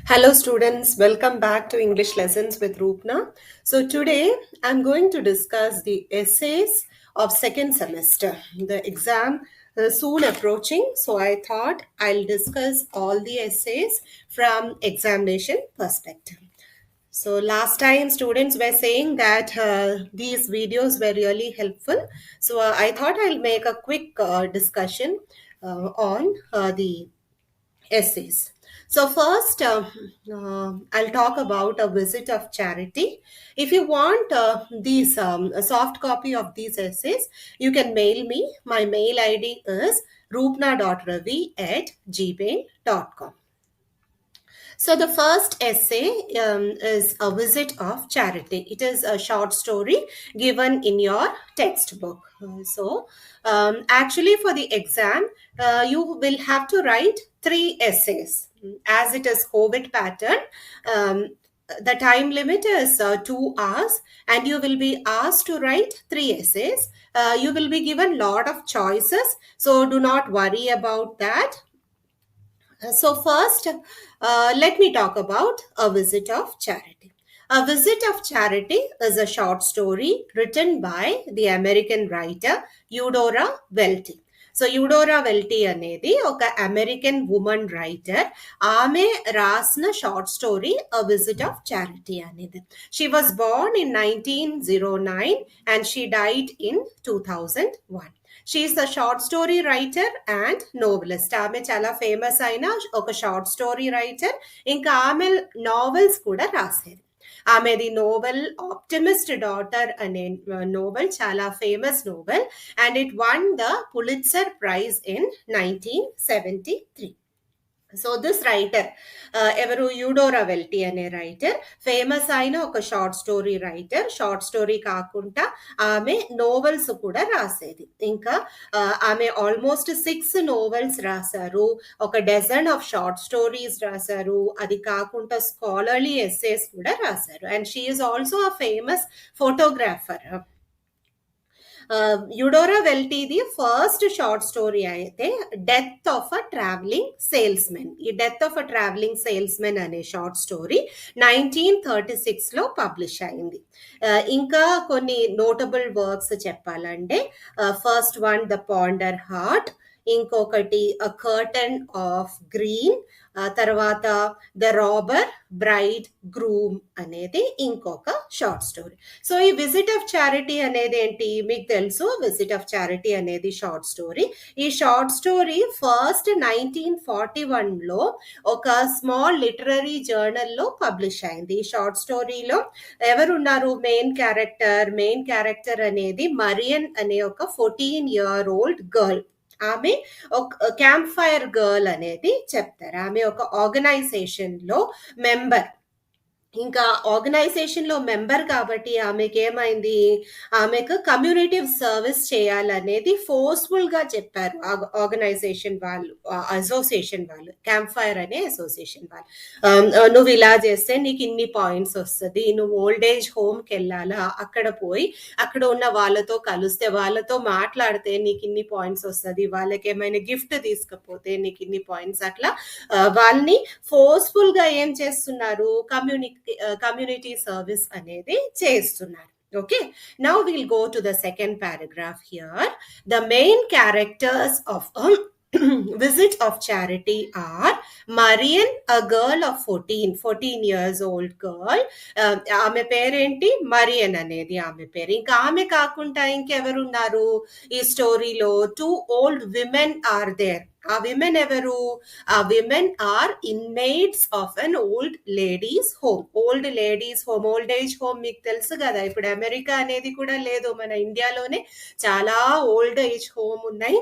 Hello students, welcome back to English Lessons with Roopna. So today I'm going to discuss the essays of second semester. The exam is soon approaching, so I thought I'll discuss all the essays from examination perspective. So last time students were saying that these videos were really helpful. So I thought I'll make a quick discussion on the essays. So first, I'll talk about a visit of charity. If you want these a soft copy of these essays, you can mail me. My mail ID is roopna.ravi@gmail.com. So the first essay is a visit of charity. It is a short story given in your textbook. Actually, for the exam, you will have to write 3 essays. As it is COVID pattern, the time limit is 2 hours, and you will be asked to write 3 essays. You will be given lot of choices, so do not worry about that. So, first, let me talk about A Visit of Charity. A Visit of Charity is a short story written by the American writer Eudora Welty. So Eudora Welty అనేది ఒక American woman writer. ఆమె రాసిన short story a visit of charity అనేది. She was born in 1909 and she died in 2001. She is a short story writer and novelist. ఆమె చాలా famous అయిన ఒక short story writer. ఇంకా ఆమె నావెల్స్ కూడా రాసేది. ఆమెది నోవెల్ ఆప్టిమిస్ట్ డాటర్ అనే నోవెల్ చాలా famous novel, and it won the Pulitzer prize in 1973. So this writer ఎవరు, యూడోరా వెల్టీ అనే రైటర్, ఫేమస్ అయిన ఒక short story writer. Short story కాకుండా ఆమె నోవెల్స్ కూడా రాసేది. ఇంకా ఆమె ఆల్మోస్ట్ 6 నోవెల్స్ రాశారు, ఒక డజన్ ఆఫ్ షార్ట్ స్టోరీస్ రాశారు. అది కాకుండా స్కాలర్లీ ఎస్సేస్ కూడా రాశారు. And she is also a famous photographer. Eudora వెల్టీది ఫస్ట్ షార్ట్ స్టోరీ అయితే death of a traveling salesman. ఈ death of a traveling salesman అనే షార్ట్ స్టోరీ 1936లో పబ్లిష్ అయింది. ఇంకా కొన్ని నోటబుల్ వర్క్స్ చెప్పాలంటే first one the Ponder heart, ఇంకొకటి అ కర్టన్ ఆఫ్ గ్రీన్, తర్వాత ద రాబర్ బ్రైడ్ గ్రూమ్ అనేది ఇంకొక షార్ట్ స్టోరీ. సో ఈ విజిట్ ఆఫ్ చారిటీ అనేది ఏంటి మీకు తెలుసు. విజిట్ ఆఫ్ చారిటీ అనేది షార్ట్ స్టోరీ. ఈ షార్ట్ స్టోరీ ఫస్ట్ 1941లో ఒక స్మాల్ లిటరరీ జర్నల్లో పబ్లిష్ అయింది. ఈ షార్ట్ స్టోరీలో ఎవరున్నారు మెయిన్ క్యారెక్టర్ అనేది మరియన్ అనే ఒక 14-year-old గర్ల్. ఆమె ఒక క్యాంప్ ఫైర్ గర్ల్ అనేది చెప్తారు. ఆమె ఒక ఆర్గనైజేషన్ లో మెంబర్. ఇంకా ఆర్గనైజేషన్ లో మెంబర్ కాబట్టి ఆమెకి ఏమైంది, ఆమెకు కమ్యూనిటీ సర్వీస్ చేయాలనేది ఫోర్స్ఫుల్ గా చెప్పారు ఆర్గనైజేషన్ వాళ్ళు, అసోసియేషన్ వాళ్ళు, క్యాంప్ ఫైర్ అనే అసోసియేషన్ వాళ్ళు. నువ్వు ఇలా చేస్తే నీకు ఇన్ని పాయింట్స్ వస్తుంది, నువ్వు ఓల్డ్ ఏజ్ హోమ్కి వెళ్ళాలా, అక్కడ పోయి అక్కడ ఉన్న వాళ్ళతో కలిస్తే, వాళ్ళతో మాట్లాడితే నీకు ఇన్ని పాయింట్స్ వస్తుంది, వాళ్ళకి ఏమైనా గిఫ్ట్ తీసుకపోతే నీకు ఇన్ని పాయింట్స్. అట్లా వాళ్ళని ఫోర్స్ఫుల్ గా ఏం చేస్తున్నారు, కమ్యూనిటీ సర్వీస్ అనేది చేస్తున్నారు. Okay, now we'll go to the second paragraph here. The main characters of a visit of charity are Marian, a girl of 14 years old girl. ఆమె పేరేంటి, మరియన్ అనేది ఆమె పేరు. ఇంకా ఆమె కాకుండా ఇంకెవరున్నారు ఈ స్టోరీలో? 2 old women are there. ఆ విమెన్ ఎవరు? ఆ women are inmates of an old ladies home. Old age home మీకు తెలుసు కదా. ఇప్పుడు అమెరికా అనేది కూడా లేదు, మన ఇండియాలోనే చాలా ఓల్డ్ ఏజ్ హోమ్ ఉన్నాయి.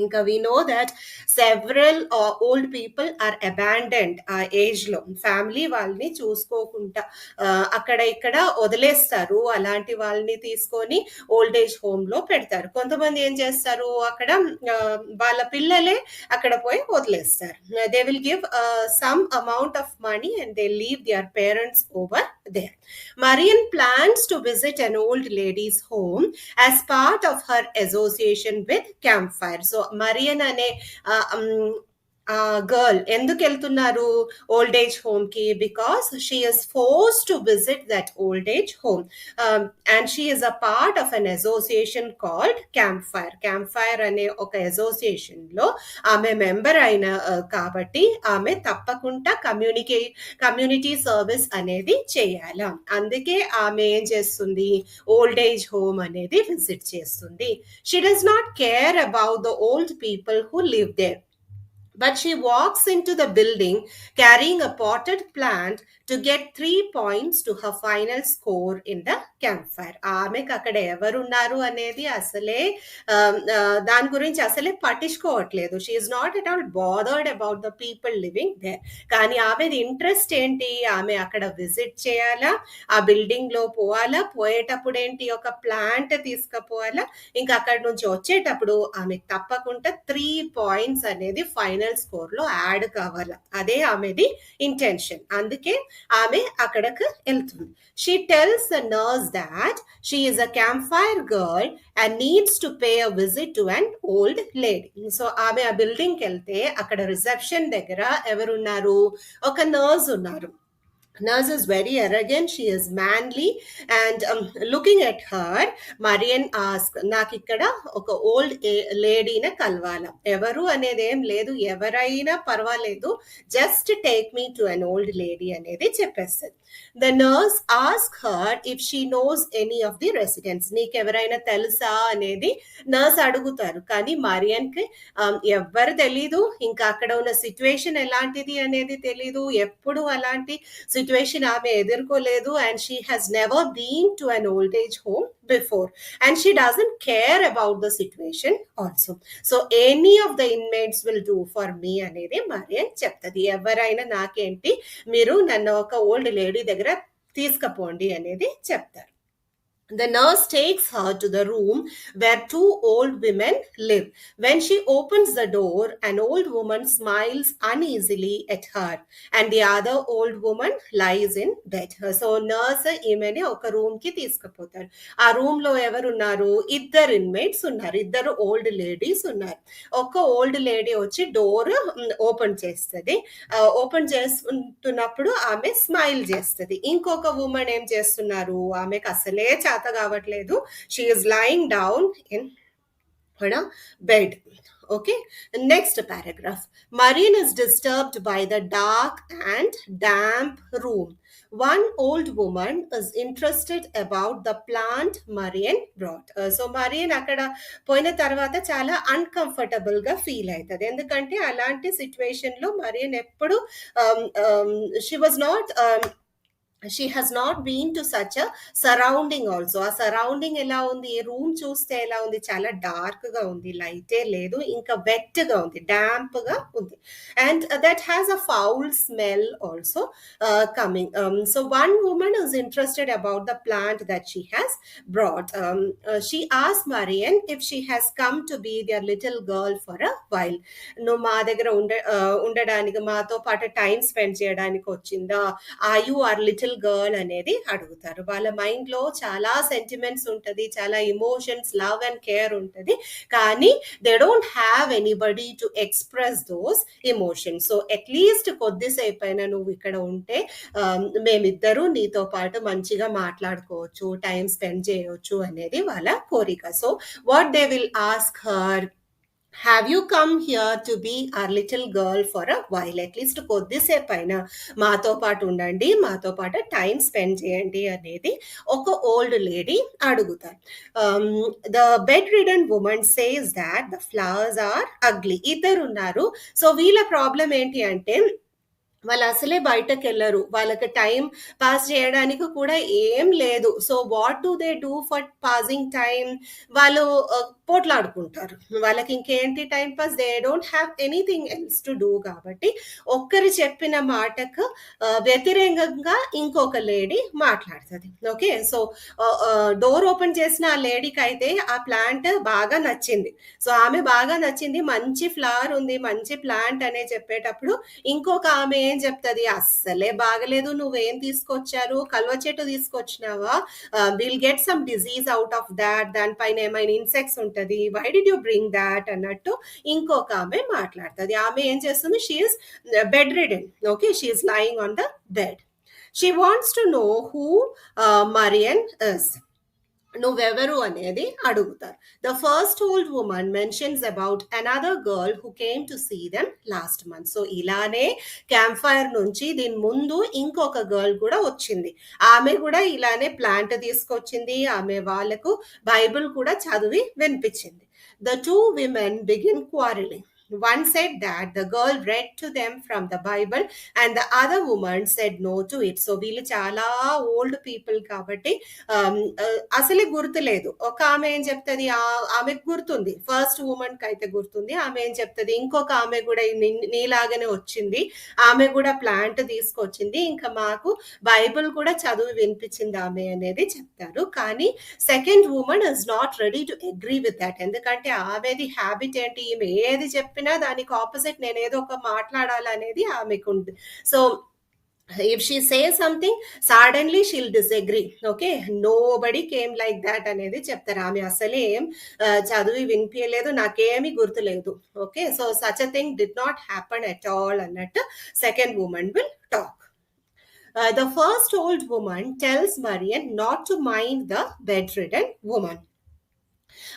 ఇంకా we know that several old people are abandoned ఆ ఏజ్ లో. ఫ్యామిలీ వాళ్ళని చూసుకోకుండా అక్కడ ఇక్కడ వదిలేస్తారు. అలాంటి వాళ్ళని తీసుకొని ఓల్డ్ ఏజ్ హోమ్ లో పెడతారు. కొంతమంది ఏం చేస్తారు, అక్కడ వాళ్ళ పిల్లలే అక్కడ పోయి వదిలేస్తారు. They will give some amount of money and they leave their parents over there. Marian plans to visit an old lady's home as part of her association with Campfire. So Marian ane girl ఎందుకు వెళ్తున్నారు old age home కి? Because she is force to visit that old age home, and she is a part of an association called camp fire. Camp fire అనే ఒక association లో ఆమె member అయిన కాబట్టి ఆమె తప్పకుండా కమ్యూనిటీ సర్వీస్ అనేది చేయాలి. అందుకే ఆమె ఏం చేస్తుంది, ఓల్డ్ ఏజ్ హోమ్ అనేది విజిట్ చేస్తుంది. She does not care about the old people who live there, but she walks into the building carrying a potted plant to get 3 points to her final score in the campfire. ఆమెకు అక్కడ ఎవరున్నారు అనేది అసలే దాని గురించి అసలే పట్టించుకోవట్లేదు. She is not at all bothered about the people living there. కానీ ఆమెది ఇంట్రెస్ట్ ఏంటి, ఆమె అక్కడ విజిట్ చేయాలా, ఆ బిల్డింగ్ లో పోవాలా, పోయేటప్పుడు ఏంటి ఒక ప్లాంట్ తీసుకుపోవాలా, ఇంకా అక్కడ నుంచి వచ్చేటప్పుడు ఆమెకు తప్పకుండా 3 points అనేది ఫైనల్ స్కోర్ లో యాడ్ కావాలి. అదే ఆమెది ఇంటెన్షన్. అందుకే ఆమె అక్కడకు వెళ్తుంది. She tells the nurse that she is a camp fire girl and needs to pay a visit to an old lady. So ఆమె ఆ బిల్డింగ్ కి వెళ్తే అక్కడ రిసెప్షన్ దగ్గర ఎవరున్నారు, ఒక నర్స్ ఉన్నారు. Nurse is very arrogant, she is manly, and looking at her, Marian asked, నాకు ఇక్కడ ఒక ఓల్డ్ లేడీని కలవాల. ఎవరు అనేది ఏం లేదు, ఎవరైనా పర్వాలేదు, just take me to an old lady అనేది చెప్పేస్తుంది. The nurse ask her if she knows any of the residents, నీకు ఎవరైనా తెలుసా అనేది నర్స్ అడుగుతారు. కానీ మరియన్ కి ఎవ్వరు తెలీదు, ఇంకా అక్కడ ఉన్న సిచ్యువేషన్ ఎలాంటిది అనేది తెలీదు, ఎప్పుడు అలాంటి సిచ్యువేషన్ ఆమె ఎదుర్కోలేదు, and she has never been to an old age home before, and she doesn't care about the situation also. So any of the inmates will do for me అనేది మరియన్ చెప్తుంది. ఎవరైనా నాకేంటి, మీరు నన్ను ఒక ఓల్డ్ లేడీ దగ్గర తీసుకుపోండి అనేది చెప్తారు. The nurse takes her to the room where 2 old women live. When she opens the door, an old woman smiles uneasily at her, and the other old woman lies in bed. So nurse ఈమెని ఒక room కి తీసుకుపోతారు. ఆ room లో ఎవరు ఉన్నారు, ఇద్దరు inmates ఉన్నారు, ఇద్దరు ఓల్డ్ లేడీస్ ఉన్నారు. ఒక ఓల్డ్ లేడీ వచ్చి డోర్ ఓపెన్ చేస్తుంది. ఓపెన్ చేస్తున్నప్పుడు ఆమె స్మైల్ చేస్తుంది. ఇంకొక ఉమెన్ ఏం చేస్తున్నారు, ఆమెకు అసలే చేత కావట్లేదు. She is lying down in bed. Okay, next paragraph. Marian is disturbed by the dark and damp room. One old woman is interested about the plant Marian brought. So Marian అక్కడ పోయిన తర్వాత చాలా అన్కంఫర్టబుల్ గా feel అవుతుంది. ఎందుకంటే అలాంటి situation లో Marian ఎప్పుడు she has not been to such a surrounding also. ఆ సరౌండింగ్ ఎలా ఉంది, రూమ్ చూస్తే ఎలా ఉంది, చాలా డార్క్ గా ఉంది, లైటే లేదు, ఇంకా వెట్ గా ఉంది, డాంప్ గా ఉంది, and that has a foul smell also coming. So one woman is interested about the plant that she has brought. She asked Marian if she has come to be their little girl for a while. నువ్వు మా దగ్గర ఉండడానికి, మాతో పాటు time spend చేయడానికి వచ్చిందా, are you our little girl అనేది అడుగుతారు. వాళ్ళ మైండ్ లో చాలా సెంటిమెంట్స్ ఉంటది, చాలా ఇమోషన్స్, లవ్ అండ్ కేర్ ఉంటది, కానీ they don't have anybody to express those emotions. So at least కొద్దిసేపు అయినా నువ్వు ఇక్కడ ఉంటే మేమిద్దరూ నీతో పాటు మంచిగా మాట్లాడుకోవచ్చు, టైం స్పెండ్ చేయవచ్చు అనేది వాళ్ళ కోరిక. So what they will ask her, have you come here to be our little girl for a while? At least కొద్దిసేపు అయినా మాతో పాటు ఉండండి, మాతో పాటు టైం స్పెండ్ చేయండి అనేది ఒక ఓల్డ్ లేడీ అడుగుతారు. The bedridden woman says that the flowers are ugly. ఇద్దరు ఉన్నారు. సో వీళ్ళ ప్రాబ్లం ఏంటి అంటే, వాళ్ళు అసలే బయటకు వెళ్ళరు, వాళ్ళకి టైం పాస్ చేయడానికి కూడా ఏం లేదు. So what do they do for passing time, వాళ్ళు పోట్లాడుకుంటారు. వాళ్ళకి ఇంకేంటి time pass, they don't have anything else to do. కాబట్టి ఒక్కరు చెప్పిన మాటకు వ్యతిరేకంగా ఇంకొక లేడీ మాట్లాడుతుంది. ఓకే, సో డోర్ ఓపెన్ చేసిన ఆ లేడీకి అయితే ఆ ప్లాంట్ బాగా నచ్చింది. సో ఆమె బాగా నచ్చింది, మంచి ఫ్లవర్ ఉంది, మంచి ప్లాంట్ అనే చెప్పేటప్పుడు ఇంకొక ఆమె ఏం చెప్తుంది, అస్సలే బాగలేదు, నువ్వేం తీసుకొచ్చారు, కల్వ చెట్టు తీసుకొచ్చినావా, will get some disease out of that, దానిపైన ఏమైనా ఇన్సెక్ట్స్ ఉంటాయి, ఉంటది, why did you bring that అన్నట్టు ఇంకొక ఆమె మాట్లాడుతుంది. ఆమె ఏం చేస్తుంది, she is bedridden. Okay, she is lying on the bed. She wants to know who Marian is. నువ్వెవరు అనేది అడుగుతారు. The first old woman mentions about another girl who came to see them last month. So ఇలానే camp fire నుంచి దీని ముందు ఇంకొక girl కూడా వచ్చింది. ఆమె కూడా ఇలానే ప్లాంట్ తీసుకొచ్చింది, ఆమె వాళ్ళకు బైబిల్ కూడా చదివి వినిపించింది. The two women begin quarrelling. One said that the girl read to them from the Bible and the other woman said no to it. So వీళ్ళు చాలా ఓల్డ్ పీపుల్ కాబట్టి అసలే గుర్తులేదు. ఒక ఆమె ఏం చెప్తుంది, ఆమెకు గుర్తుంది, ఫస్ట్ ఉమెన్ కి అయితే గుర్తుంది. ఆమె ఏం చెప్తుంది, ఇంకొక ఆమె కూడా నీలాగానే వచ్చింది, ఆమె కూడా ప్లాంట్ తీసుకొచ్చింది, ఇంకా మాకు బైబిల్ కూడా చదువు వినిపించింది ఆమె అనేది చెప్తారు. కానీ second women is not ready to agree with that. ఎందుకంటే ఆమెది హ్యాబిట్ ఏంటి, ఈమె ఏది చెప్పినా దానికి ఆపోజిట్ నేను ఏదో ఒక మాట్లాడాలనేది ఆమెకు ఉంది. So if she says something, suddenly she'll disagree. Okay, nobody came like that అనేది చెప్తారు. ఆమె అసలే ఏం చదివి వినిపించలేదు, నాకేమి గుర్తులేదు. Okay, so such a thing did not happen at all అన్నట్టు second woman will talk. The first old woman tells Marian not to mind the bedridden woman.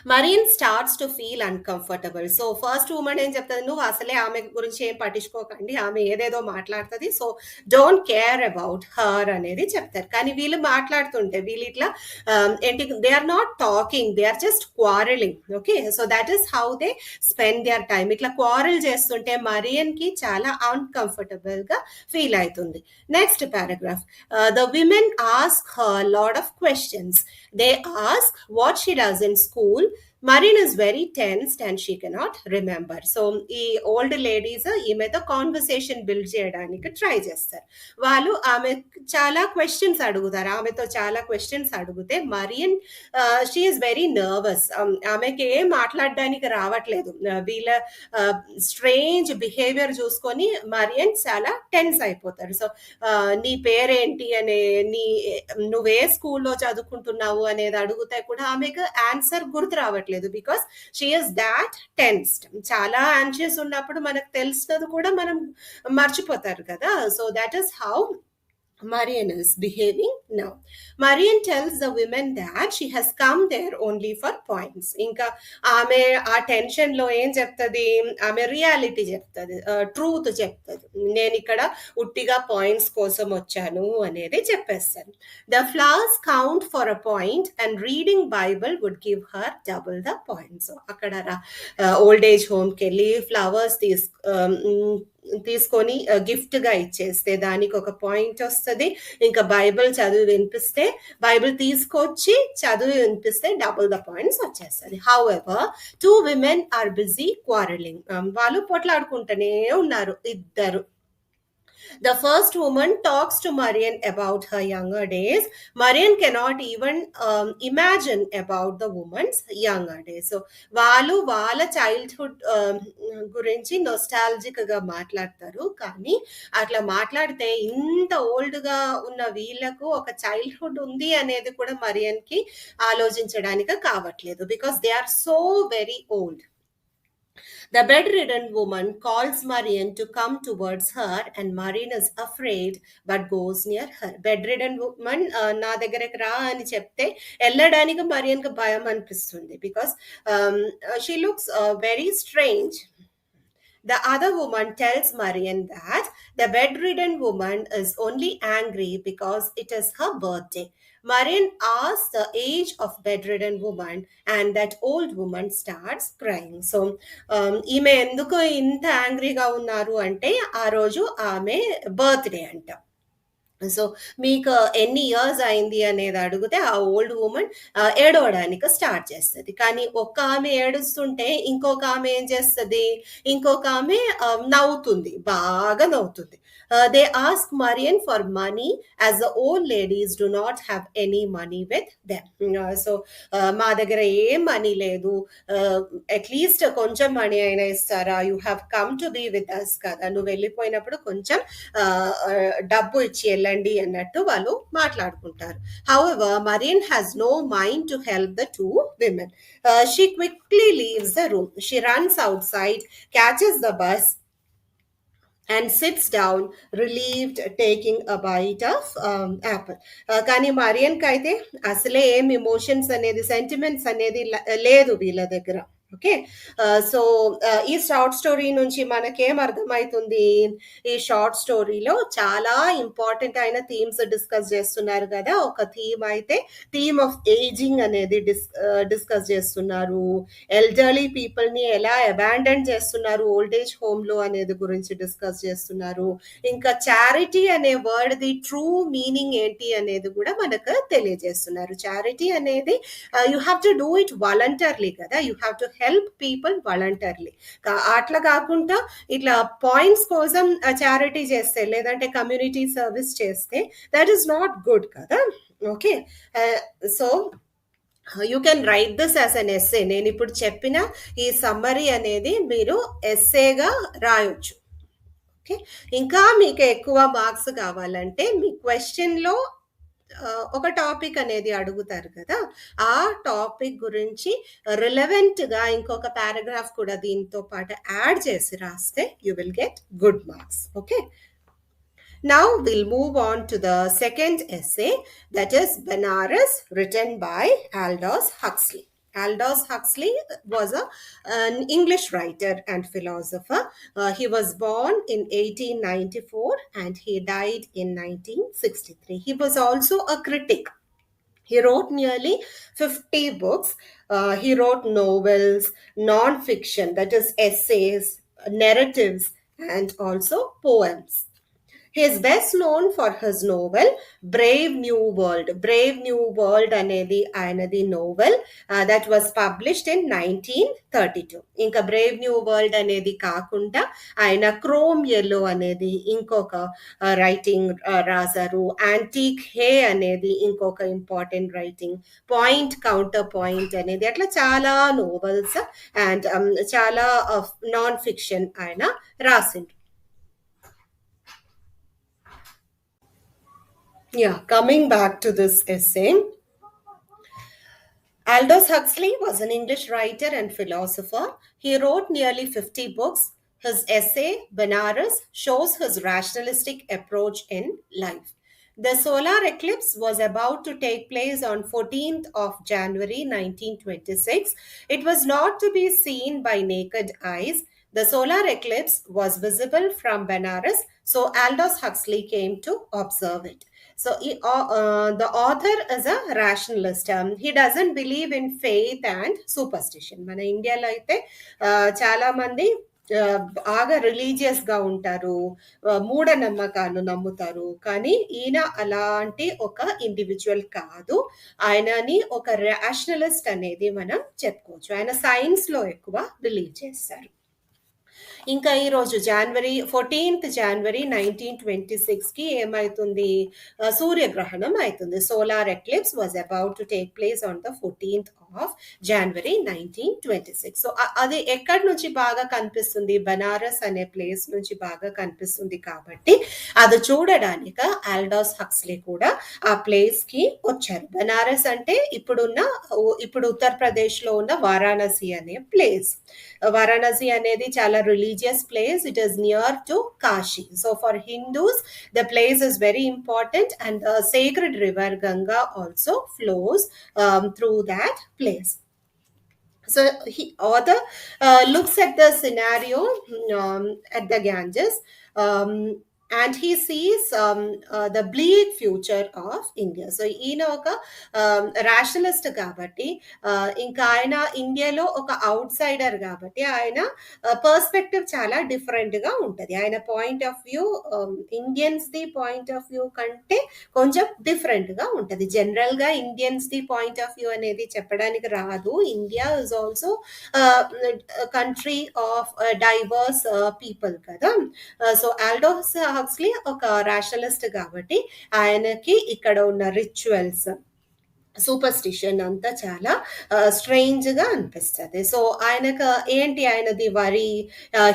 Marian starts to feel uncomfortable. So first women ఏం చెప్తుంది, నువ్వు అసలే ఆమె గురించి ఏం పట్టించుకోకండి, ఆమె ఏదేదో మాట్లాడుతుంది, so don't care about her అనేది చెప్తారు. కానీ వీళ్ళు మాట్లాడుతుంటే వీళ్ళు ఇట్లా ఏంటి, they are not talking, they are just quarrelling. Okay, so that is how they spend their time. ఇట్లా క్వారల్ చేస్తుంటే మరియన్ కి చాలా అన్కంఫర్టబుల్ గా ఫీల్ అవుతుంది. Next paragraph, the women ask her lot of questions. They ask what she does in school. Marian is very tensed and she cannot remember. So ఈ old ladies ఈమెతో conversation build చేయడానికి try చేస్తారు. వాళ్ళు ఆమె చాలా questions అడుగుతారు, ఆమెతో చాలా questions అడిగితే Marrion she is very nervous. ఆమెకి ఏం మాట్లాడడానికి రావట్లేదు. వీళ్ళ స్ట్రేంజ్ బిహేవియర్ చూసుకొని మరియన్ చాలా టెన్స్ అయిపోతారు. సో నీ పేరేంటి అనే, నువ్వే స్కూల్లో చదువుకుంటున్నావు అనేది అడిగితే కూడా ఆమెకు ఆన్సర్ గుర్తు రావట్లేదు, because she is that tensed. చాలా యాంగ్షియస్ ఉన్నప్పుడు మనకు తెలిసినది కూడా మనం మర్చిపోతారు కదా. So that is how Marian is behaving now. Marian tells the women that she has come there only for points. ఇంకా ఆమె ఆ టెన్షన్ లో ఏం చెప్తుంది, ఆమె రియాలిటీ చెప్తుంది, ట్రూత్ చెప్తుంది, నేను ఇక్కడ ఉట్టిగా పాయింట్స్ కోసం వచ్చాను అనేది చెప్పేస్తాను. The flowers count for a point and reading Bible would give her double the points. అక్కడ ఓల్డ్ ఏజ్ హోమ్కి వెళ్ళి ఫ్లవర్స్ తీసుకొని గిఫ్ట్ గా ఇచ్చేస్తే దానికి ఒక పాయింట్ వస్తుంది. ఇంకా బైబిల్ చదివి వినిపిస్తే, బైబిల్ తీసుకొచ్చి చదివి వినిపిస్తే డబుల్ ద పాయింట్స్ వచ్చేస్తుంది. However two women are busy quarrelling. వాళ్ళు పొట్లాడుకుంటూనే ఉన్నారు ఇద్దరు. The first woman talks to Marian about her younger days. Marian cannot even imagine about the woman's younger days. So, వాళ్ళు వాళ్ళ చైల్డ్హుడ్ గురించి నొస్టాలజిక్ గా మాట్లాడతారు. కానీ అట్లా మాట్లాడితే ఇంత ఓల్డ్ గా ఉన్న వీళ్ళకు ఒక చైల్డ్హుడ్ ఉంది అనేది కూడా మరియన్ కి ఆలోచించడానికి కావట్లేదు, because they are so very old. The bedridden woman calls Marian to come towards her and Marian is afraid but goes near her. Bedridden woman నా దగ్గరకు రా అని చెప్తే వెళ్ళడానికి మరియన్ కి భయం అనిపిస్తుంది, because she looks very strange. The other woman tells Marian that the bedridden woman is only angry because it is her birthday. Marian asks the age of bedridden woman and that old woman starts crying. So ఈమె ఎందుకు ఇంత యాంగ్రీగా ఉన్నారు అంటే ఆ రోజు ఆమె birthday అంట. So మీకు ఎన్ని ఇయర్స్ అయింది అనేది అడిగితే ఆ ఓల్డ్ ఉమెన్ ఏడవడానికి స్టార్ట్ చేస్తుంది. కానీ ఒక్క ఆమె ఏడుస్తుంటే ఇంకొక ఆమె ఏం చేస్తుంది, ఇంకొక ఆమె నవ్వుతుంది, బాగా నవ్వుతుంది. They ask Marian for money as the old ladies do not have any money with them. So మా దగ్గర ఏం మనీ లేదు, అట్లీస్ట్ కొంచెం మనీ అయినా ఇస్తారా, you have come to be with us కదా, నువ్వు వెళ్ళిపోయినప్పుడు కొంచెం డబ్బు ఇచ్చి వెళ్ళండి అన్నట్టు వాళ్ళు మాట్లాడుకుంటారు. However, Marian has no mind to help the two women. She quickly leaves the room. She runs outside, catches the bus, and sits down, relieved, taking a bite of apple. కానీ మరియన్కి అయితే అసలే ఏం ఎమోషన్స్ అనేది, sentiments అనేది లేదు వీళ్ళ దగ్గర. Okay, so ఈ షార్ట్ స్టోరీ నుంచి మనకేం అర్థమవుతుంది? ఈ షార్ట్ స్టోరీలో చాలా ఇంపార్టెంట్ అయిన థీమ్స్ డిస్కస్ చేస్తున్నారు కదా. ఒక థీమ్ అయితే థీమ్ ఆఫ్ ఏజింగ్ అనేది డిస్కస్ చేస్తున్నారు. ఎల్డర్లీ పీపుల్ ని ఎలా అబాండన్ చేస్తున్నారు ఓల్డ్ ఏజ్ హోమ్ లో అనేది గురించి డిస్కస్ చేస్తున్నారు. ఇంకా చారిటీ అనే వర్డ్ ది ట్రూ మీనింగ్ ఏంటి అనేది కూడా మనకు తెలియజేస్తున్నారు. చారిటీ అనేది you have to do it voluntarily కదా, you have to help people voluntarily. అట్లా కాకుండా ఇట్లా పాయింట్స్ కోసం చారిటీ చేస్తే, లేదంటే కమ్యూనిటీ సర్వీస్ చేస్తే దట్ ఈస్ నాట్ గుడ్ కదా. Okay, so you can write this as an essay. నేను ఇప్పుడు చెప్పిన ఈ సమ్మరీ అనేది మీరు ఎస్సేగా రాయొచ్చు. ఓకే, ఇంకా మీకు ఎక్కువ మార్క్స్ కావాలంటే మీ క్వశ్చన్లో ఒక టాపిక్ అనేది అడుగుతారు కదా, ఆ టాపిక్ గురించి రిలవెంట్గా ఇంకొక పారాగ్రాఫ్ కూడా దీంతో పాటు యాడ్ చేసి రాస్తే you will get good marks. Okay, now we'll move on to the second essay, that is Benares, written by Aldous Huxley. Aldous Huxley was an English writer and philosopher. He was born in 1894 and he died in 1963. He was also a critic. He wrote nearly 50 books. He wrote novels, non-fiction, that is essays, narratives, and also poems. He is best known for his novel Brave New World. Brave New World అనేది ఆయనది novel that was published in 1932. ఇంకా Brave New World అనేది కాకుండా ఆయన chrome yellow అనేది ఇంకొక writing రాశారు. Antique హే అనేది ఇంకొక important writing, point counter point అనేది, అట్లా చాలా నోవెల్స్ అండ్ చాలా నాన్ ఫిక్షన్ ఆయన రాసిండ్రు. Yeah, coming back to this essay, Aldous Huxley was an English writer and philosopher. He wrote nearly 50 books. His essay, Benares, shows his rationalistic approach in life. The solar eclipse was about to take place on 14th of January 1926. It was not to be seen by naked eyes. The solar eclipse was visible from Benares, so Aldous Huxley came to observe it. So the author is a rationalist. He doesn't believe in faith and superstition. మన ఇండియాలో అయితే చాలా మంది బాగా religious గా ఉంటారు, మూఢనమ్మకాలు నమ్ముతారు. కానీ ఈయన అలాంటి ఒక ఇండివిజువల్ కాదు, ఆయనని ఒక రాషనలిస్ట్ అనేది మనం చెప్పుకోవచ్చు. ఆయన సైన్స్ లో ఎక్కువ బిలీవ్ చేస్తారు. ఇంకా ఈరోజు జనవరి 14th జనవరి 1926కి ఏమవుతుంది? సూర్యగ్రహణం అవుతుంది. Solar eclipse was about to take place on the 14th of January 1926. So అది ఎక్కడి నుంచి బాగా కనిపిస్తుంది? బనారస్ అనే ప్లేస్ నుంచి బాగా కనిపిస్తుంది. కాబట్టి అది చూడడానికి ఆల్డోస్ హక్స్లీ కూడా ఆ ప్లేస్ కి వచ్చారు. బనారస్ అంటే ఇప్పుడు ఉత్తరప్రదేశ్ లో ఉన్న వారాణసి అనే ప్లేస్. వారాణసి అనేది చాలా religious place. It is near to Kashi. So for Hindus the place is very important, and the sacred river Ganga also flows through that place. So author looks at the scenario at the Ganges, and he sees the bleak future of India. So ఈయన ఒక rationalist కాబట్టి, ఇంకా ఆయన ఇండియాలో ఒక out cider కాబట్టి ఆయన perspective చాలా డిఫరెంట్ గా ఉంటది. ఆయన point of view Indians the point of view కంటే కొంచెం డిఫరెంట్ గా ఉంటది. జనరల్ గా Indians the point of view అనేది చెప్పడానికి రాదు. India is also country of divorce people కదా. సో ఆల్డోస్ హక్స్లీ ఒక రాషనలిస్ట్ కాబట్టి ఆయనకి ఇక్కడ ఉన్న రిచువల్స్, సూపర్‌స్టిషన్ అంతా చాలా స్ట్రేంజ్‌గా అనిపిస్తది. సో, ఆయనకు ఏంటి ఆయనది worry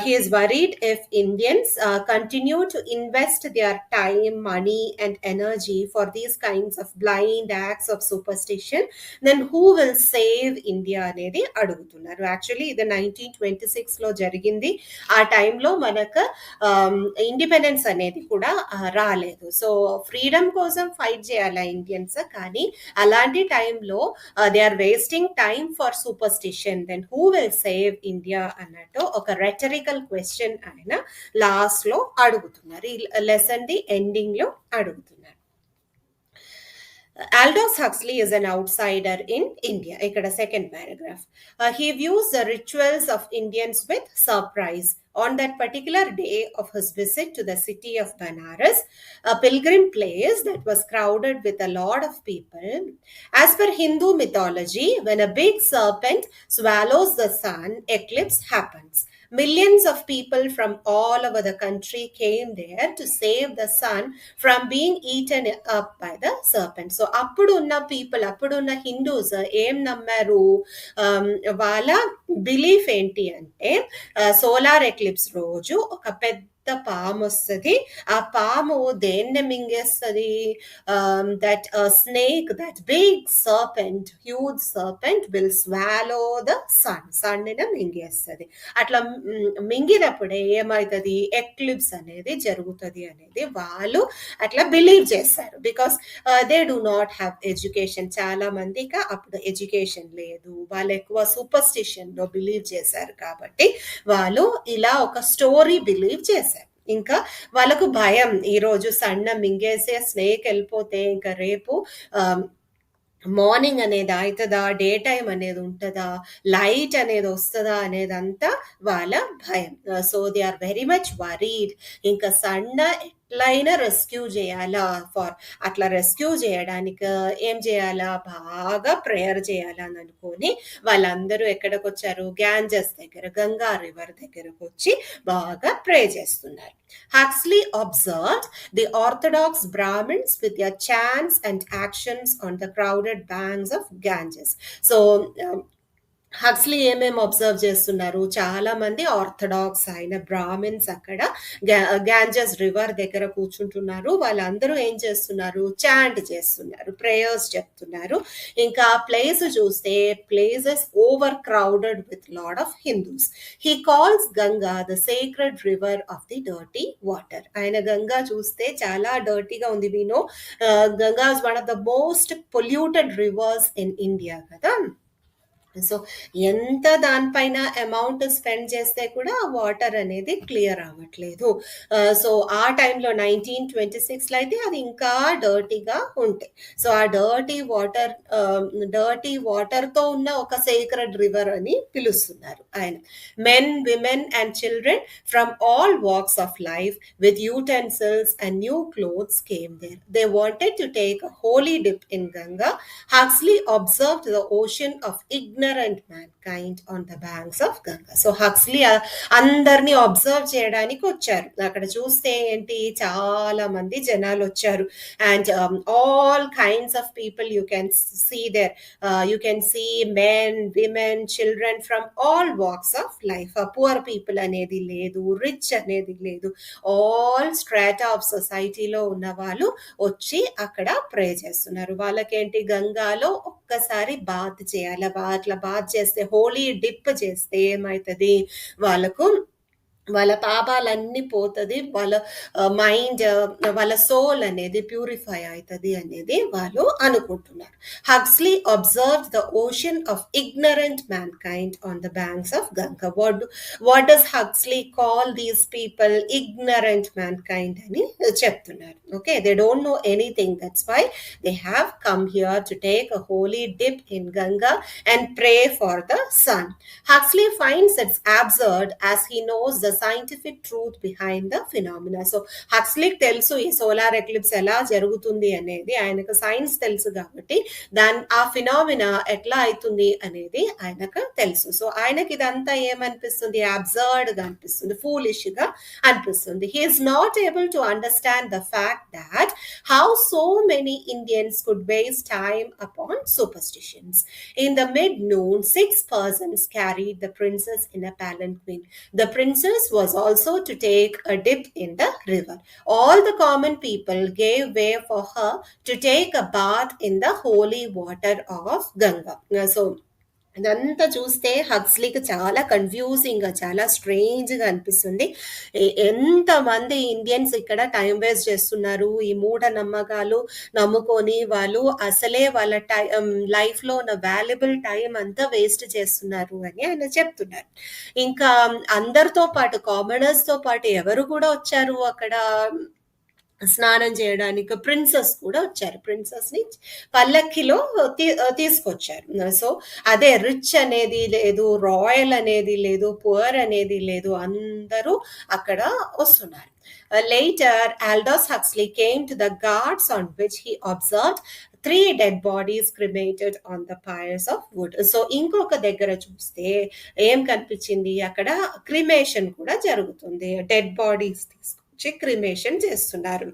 he is worried if Indians continue to invest their time, money and energy for these kinds of blind acts of superstition then who will save India అనేది అడుగుతున్నారు. యాక్చువల్లీ ఇది 1926లో జరిగింది. ఆ టైంలో మనకు ఇండిపెండెన్స్ అనేది కూడా రాలేదు. సో, ఫ్రీడమ్ కోసం ఫైట్ చేయాలా ఇండియన్స్, కానీ అలాంటి టైంలో they are wasting time for superstition then who will save India అన్నట్టు ఒక రెటరికల్ క్వశ్చన్ ఆయన లాస్ట్ లో అడుగుతున్నారు. ఈ లెసన్ ది ఎండింగ్ లో అడుగుతున్నారు. Aldous Huxley is an outsider in India. ఇక్కడ second paragraph. He views the rituals of Indians with surprise. On that particular day of his visit to the city of Banaras, a pilgrim place that was crowded with a lot of people, as per Hindu mythology, when a big serpent swallows the sun, eclipse happens. Millions of people from all over the country came there to save the sun from being eaten up by the serpent. So అప్పుడున్న people, అప్పుడున్న Hindus ఏం నమ్మారు, వాళ్ళ belief ఏంటి అంటే solar eclipse రోజు ఒక పెద్ద పాము వస్తుంది. ఆ పాము దేన్ని మింగేస్తుంది, that snake, that big serpent, huge serpent will swallow the sun మింగేస్తుంది. అట్లా మింగినప్పుడే ఏమవుతుంది, ఎక్లిప్స్ అనేది జరుగుతుంది అనేది వాళ్ళు అట్లా బిలీవ్ చేస్తారు. Because they do not have education. చాలా మందికి అప్పుడు ఎడ్యుకేషన్ లేదు, వాళ్ళు ఎక్కువ సూపర్స్టిషన్ లో బిలీవ్ చేశారు. కాబట్టి వాళ్ళు ఇలా ఒక స్టోరీ బిలీవ్ చేశారు. ఇంకా వాళ్ళకు భయం, ఈరోజు సన్న మింగేసే స్నేక్ వెళ్ళిపోతే ఇంకా రేపు మార్నింగ్ అనేది అవుతుందా, డే టైం అనేది ఉంటుందా, లైట్ అనేది వస్తుందా అనేదంతా వాళ్ళ భయం. So they are very much worried. ఇంకా సన్న ఎట్లయినా రెస్క్యూ చేయాలా, అట్లా రెస్క్యూ చేయడానికి ఏం చేయాలా, బాగా ప్రేయర్ చేయాలని అనుకొని వాళ్ళందరూ ఎక్కడికి వచ్చారు, గ్యాంజెస్ దగ్గర, గంగా రివర్ దగ్గరకు వచ్చి బాగా ప్రే చేస్తున్నారు. Huxley observed the Orthodox Brahmins with their chants and actions on the crowded banks of Ganges. So, Huxley ఏమేమి అబ్జర్వ్ చేస్తున్నారు, చాలా మంది ఆర్థడాక్స్ అయిన బ్రాహ్మిన్స్ అక్కడ గ్యాంజస్ రివర్ దగ్గర కూర్చుంటున్నారు. వాళ్ళందరూ ఏం చేస్తున్నారు, చాంట్ చేస్తున్నారు, ప్రేయర్స్ చెప్తున్నారు. ఇంకా ప్లేస్ చూస్తే places overcrowded with lot of Hindus. He calls Ganga the sacred river of the dirty water. ఆయన గంగా చూస్తే చాలా డర్టీగా ఉంది. We know Ganga is one of the most polluted rivers in India కదా. సో ఎంత దానిపైన అమౌంట్ స్పెండ్ చేస్తే కూడా వాటర్ అనేది క్లియర్ అవ్వట్లేదు. సో ఆ టైంలో 1926లో అయితే అది ఇంకా డర్టీగా ఉంటాయి. సో ఆ డర్టీ వాటర్తో ఉన్న ఒక సేక్రెడ్ రివర్ అని పిలుస్తున్నారు ఆయన. Men, women and children from all walks of life with utensils and new clothes came there. They wanted to take a holy dip in Ganga. Huxley observed the ocean of ignorant mankind on the banks of Ganga. So Huxley అందరినీ observe చేయడానికి వచ్చారు. అక్కడ చూస్తే ఏంటి, చాలా మంది జనాలు వచ్చారు. And all kinds of people you can see there. You can see men, women, children from all walks of life. Poor people అనేది లేదు, రిచ్ అనేది లేదు, ఆల్ స్ట్రాటా ఆఫ్ సొసైటీలో ఉన్న వాళ్ళు వచ్చి అక్కడ ప్రే చేస్తున్నారు. వాళ్ళకేంటి, గంగాలో ఒక్కసారి బాత్ చేయాలి. అట్లా బాత్ చేస్తే, హోలీ డిప్ చేస్తే ఏమవుతుంది, వాళ్ళ పాపాలన్నీ పోతుంది, వాళ్ళ మైండ్, వాళ్ళ సోల్ అనేది ప్యూరిఫై అవుతుంది అనేది వాళ్ళు అనుకుంటున్నారు. Huxley observe the ocean of ignorant mankind on the banks of Ganga. What does Huxley call these people? Ignorant mankind అని చెప్తున్నారు. Okay, they don't know anything, that's why they have come here to take a holy dip in Ganga and pray for the sun. Huxley finds it's absurd as he knows the scientific truth behind the phenomena. So హక్స్లీకి తెలుసు ఈ solar eclipse ఎలా జరుగుతుంది అనేది, ఆయనకు science తెలుసు కాబట్టి ఆ phenomena ఎట్లా అవుతుంది అనేది ఆయనకు తెలుసు. సో ఆయనకి ఇదంతా ఏమనిపిస్తుంది, అబ్సర్డ్ గా అనిపిస్తుంది, ఫూలిష్ గా అనిపిస్తుంది. He is not able to understand the fact that how so many Indians could waste time upon superstitions. In the mid-noon, 6 persons carried the princess in a palanquin. The princess was also to take a dip in the river. All the common people gave way for her to take a bath in the holy water of Ganga. So ఇదంతా చూస్తే హక్స్లీకి చాలా confusing గా, చాలా strange గా అనిపిస్తుంది. ఎంతమంది Indians ఇక్కడ time waste చేస్తున్నారు, ఈ మూఢ నమ్మకాలు నమ్ముకొని వాళ్ళు అసలే వాళ్ళ లైఫ్ లో ఉన్న వాల్యుబుల్ టైం అంతా వేస్ట్ చేస్తున్నారు అని ఆయన చెప్తున్నారు. ఇంకా అందరితో పాటు, కామనర్స్ తో పాటు ఎవరు కూడా వచ్చారు అక్కడ స్నానం చేయడానికి, ప్రిన్సెస్ కూడా వచ్చారు. ప్రిన్సెస్ ని పల్లకిలో తీసుకొచ్చారు. సో అదే రిచ్ అనేది లేదు, రాయల్ అనేది లేదు, పువర్ అనేది లేదు, అందరూ అక్కడ వస్తున్నారు. Later, Aldous Huxley came to the guards on which he observed 3 dead bodies cremated on the pyres of wood. So ఇంకొక దగ్గర చూస్తే ఏం కనిపించింది, అక్కడ క్రిమేషన్ కూడా జరుగుతుంది. డెడ్ బాడీస్ తీసుకొచ్చి క్రిమేషన్ చేస్తున్నారు.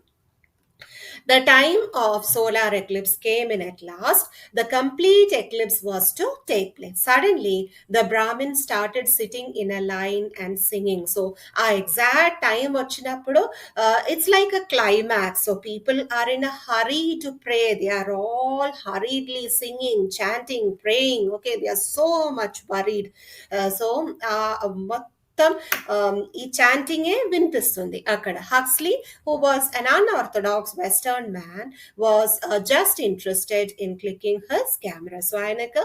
The time of solar eclipse came in at last. The complete eclipse was to take place. Suddenly, the Brahmins started sitting in a line and singing. So, exact time vachinappudu, it's like a climax. So, people are in a hurry to pray. They are all hurriedly singing, chanting, praying. Okay, they are so much worried. ఈ చాంటింగే వినిపిస్తుంది అక్కడ. Huxley, who was an unorthodox Western man, was just interested in clicking his camera. So ఆయనకు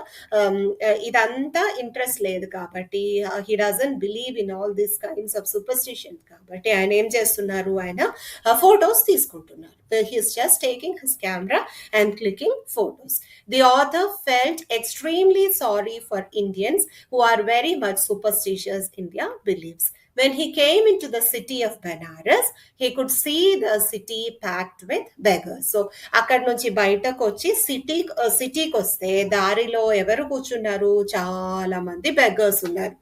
ఇదంతా interest లేదు కాబట్టి, he doesn't believe in all these kinds of superstitions కాబట్టి ఆయన ఏం చేస్తున్నారు, ఆయన ఫొటోస్ తీసుకుంటున్నారు. He is just taking his camera and clicking photos. The author felt extremely sorry for Indians who are very much superstitious in their beliefs. When he came into the city of Benares, he could see the city packed with beggars. So అక్కడ నుంచి బయటకు వచ్చి సిటీకి వస్తే దారిలో ఎవరు కూర్చున్నారు, చాలా మంది బెగ్గర్స్ ఉన్నారు.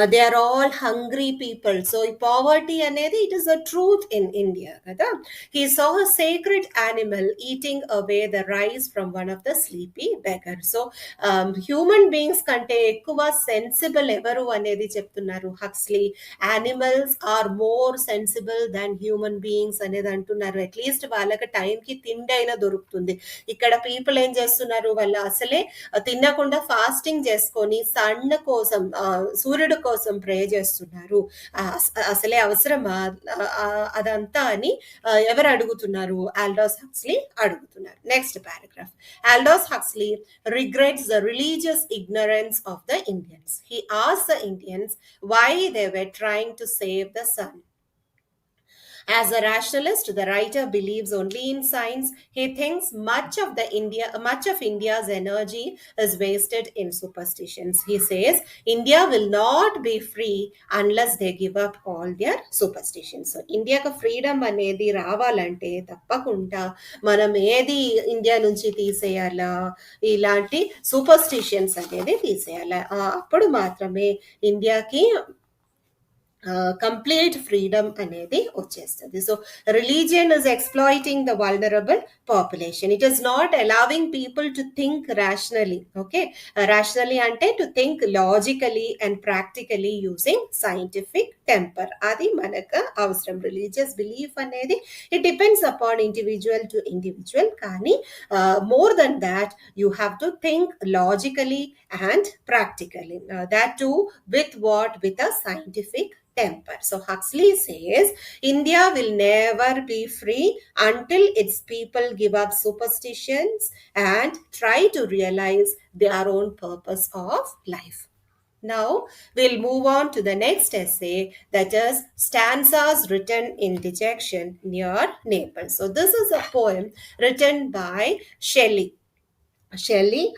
They are all hungry people. So poverty anedi, it is a truth in India kada. He saw a sacred animal eating away the rice from one of the sleepy beggars. So human beings kante ekkuva sensible evaru anedi cheptunnaru Huxley. Animals are more sensible than human beings anedi antunnaru. At least వాళ్ళకి టైంకి తిండి అయినా దొరుకుతుంది. ఇక్కడ people ఏం చేస్తున్నారు, వాళ్ళు అసలే తినకుండా ఫాస్టింగ్ చేసుకొని సన్ కోసం, సూర్యుడు కోసం ప్రే చేస్తున్నారు. అసలే అవసరమా అదంతా అని ఎవరు అడుగుతున్నారు, ఆల్డోస్ హక్స్లీ అడుగుతున్నారు. Next paragraph. Aldose Huxley regrets the religious ignorance of the Indians. He asked the Indians why they were trying to save the sun. As a rationalist, the writer believes only in science. He thinks much of India's energy is wasted in superstitions. He says India will not be free unless they give up all their superstitions. So India ka freedom anedi ravalante tappakunda manam edi India nunchi teeseyala, ilanti superstitions anedi teeseyala. Appudu maatrame India ki complete freedom అనేది వచ్చేస్తుంది. So religion is exploiting the vulnerable population. It is not allowing people to think rationally. Okay, rationally అంటే to think logically and practically using scientific temper. అది మనకు అవసరం. Religious belief అనేది it depends upon individual to individual, కానీ more than that you have to think logically and practically, that too with a scientific temper. So Huxley says India will never be free until its people give up superstitions and try to realize their own purpose of life. Now we'll move on to the next essay, that is stanzas written in dejection near Naples. So this is a poem written by Shelley. Shelley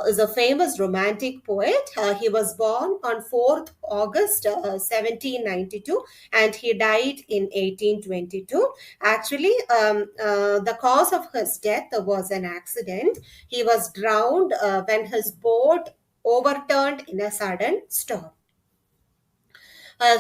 is a famous romantic poet. He was born on 4th August 1792 and he died in 1822. Actually, the cause of his death was an accident. He was drowned when his boat overturned in a sudden storm.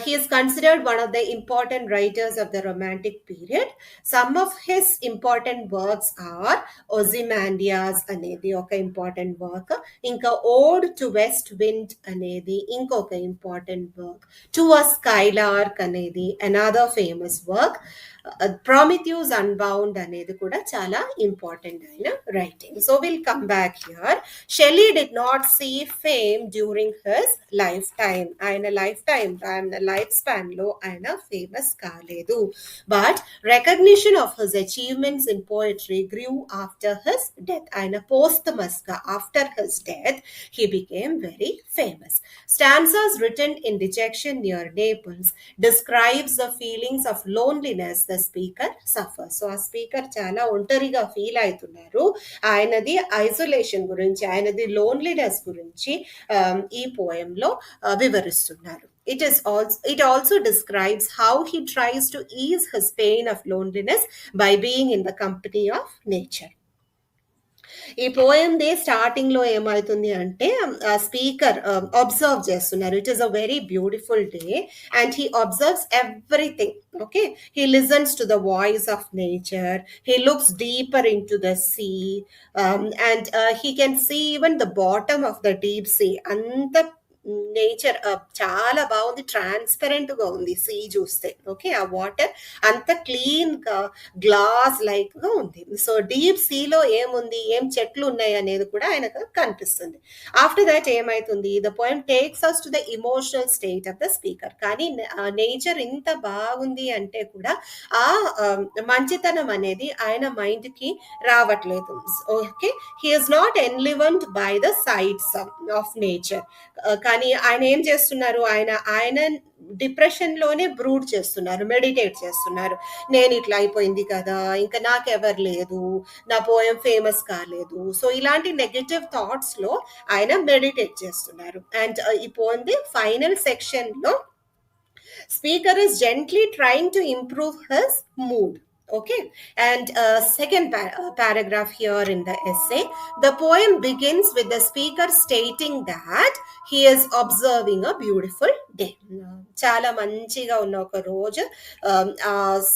He is considered one of the important writers of the Romantic period. Some of his important works are Ozymandias అనేది ఒక important work, ఇంకా ఓడ్ to west wind అనేది ఇంకొక important work, to a skylark అనేది another famous work, Prometheus unbound అనేది కూడా చాలా important అయిన writing. So will come back here. Shelley did not see fame during his lifetime. ఆయన life span లో ఆయన ఫేమస్ కాలేదు. But recognition of his achievements in poetry grew after his death. ఆయన posthumous గా after his death he became very famous. Stanzas written in dejection near Naples describes the feelings of loneliness the speaker suffers. So ఆ speaker చాలా ఒంటరిగా feel అవుతున్నారు. ఆయనది isolation గురించి, ఆయనది loneliness గురించి ఈ పోయంలో వివరిస్తున్నారు. It also describes how he tries to ease his pain of loneliness by being in the company of nature. ఈ పోయం దే స్టార్టింగ్ లో ఏమవుతుంది అంటే స్పీకర్ అబ్జర్వ్ చేస్తున్నారు. It is a very beautiful day and he observes everything. Okay, he listens to the voice of nature, he looks deeper into the sea and he can see even the bottom of the deep sea. అంత nature చాలా బాగుంది, transparent గా ఉంది see చూస్తే. Okay, ఆ water అంత clean గా glass like గా ఉంది. సో డీప్ సీలో ఏముంది, ఏం చెట్లు ఉన్నాయి అనేది కూడా ఆయనకు కనిపిస్తుంది. ఆఫ్టర్ దట్ ఏమైతుంది, the poem takes us to the emotional state of the speaker. కానీ నేచర్ ఇంత బాగుంది అంటే కూడా ఆ మంచితనం అనేది ఆయన మైండ్ కి రావట్లేదు. Okay, he is not enlivened by the sights of nature. కానీ ఆయన ఏం చేస్తున్నారు, ఆయన డిప్రెషన్ లోనే బ్రూడ్ చేస్తున్నారు, మెడిటేట్ చేస్తున్నారు. నేను ఇట్లా అయిపోయింది కదా, ఇంకా నాకెవరు లేదు, నా పోయం ఫేమస్ కాలేదు. సో ఇలాంటి నెగటివ్ థాట్స్ లో ఆయన మెడిటేట్ చేస్తున్నారు. అండ్ ఈ పోయం ఫైనల్ సెక్షన్ లో speaker is gently trying to improve his mood. Okay, and second paragraph here in the essay, the poem begins with the speaker stating that he is observing a beautiful day. చాలా మంచిగా ఉన్న ఒక రోజు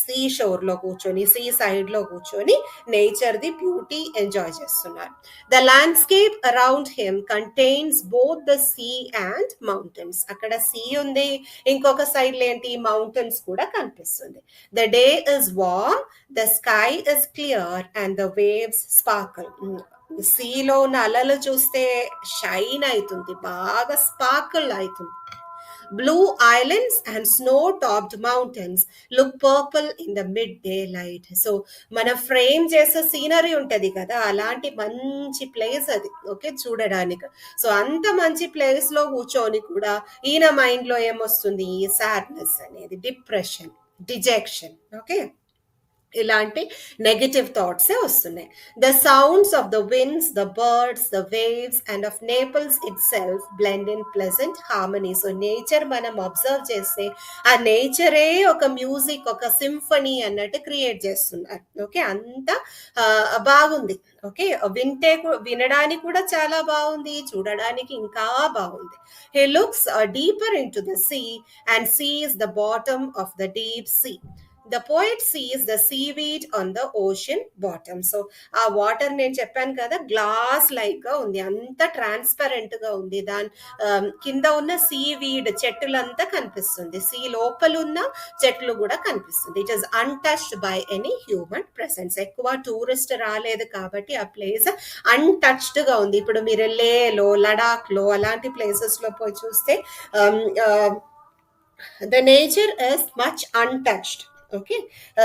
sea shore లో కూర్చొని, see side లో కూర్చొని nature the beauty enjoy చేస్తున్నారు. The landscape around him contains both the sea and mountains. అక్కడ సీ ఉంది, ఇంకొక సైడ్ ఏంటి, మౌంటైన్స్ కూడా కనిపిస్తుంది. The day is warm, the sky is clear and the waves sparkle. సీలో ఉన్న అలలు చూస్తే షైన్ అవుతుంది, బాగా స్పార్కల్ అవుతుంది. Blue islands and snow-topped mountains look purple in the mid-daylight. So మన ఫ్రేమ్ చేసే సీనరీ ఉంటది కదా, అలాంటి మంచి ప్లేస్ అది. ఓకే, చూడడానికి. సో అంత మంచి ప్లేస్ లో కూర్చొని కూడా ఈయన మైండ్ లో ఏమొస్తుంది, సాడ్నెస్ అనేది, డిప్రెషన్, డిజెక్షన్. ఓకే, ఇలాంటి నెగటివ్ థాట్సే వస్తున్నాయి. The sounds of the winds, the birds, the waves and of Naples itself blend in pleasant harmony. So nature మనం అబ్జర్వ్ చేస్తే ఆ నేచరే ఒక మ్యూజిక్, ఒక సింఫనీ అన్నట్టు క్రియేట్ చేస్తున్నారు. ఓకే, అంత బాగుంది. ఓకే, వినడానికి కూడా చాలా బాగుంది, చూడడానికి ఇంకా బాగుంది. He looks deeper into the sea and sees the bottom of the deep sea. The poet sees the seaweed on the ocean bottom. So ఆ వాటర్ నేను చెప్పాను కదా, గ్లాస్ లైక్ గా ఉంది, అంత ట్రాన్స్పరెంట్ గా ఉంది. దాని కింద ఉన్న సీవీడ్ చెట్టులంతా కనిపిస్తుంది, సీ లోపల ఉన్న చెట్లు కూడా కనిపిస్తుంది. It is untouched by any human presence. ఎక్కువ టూరిస్ట్ రాలేదు కాబట్టి ఆ ప్లేస్ అన్టచ్డ్ గా ఉంది. ఇప్పుడు మీరు లేలో, లడాక్ లో అలాంటి ప్లేసెస్ లో పోయి చూస్తే the nature is much untouched. Okay,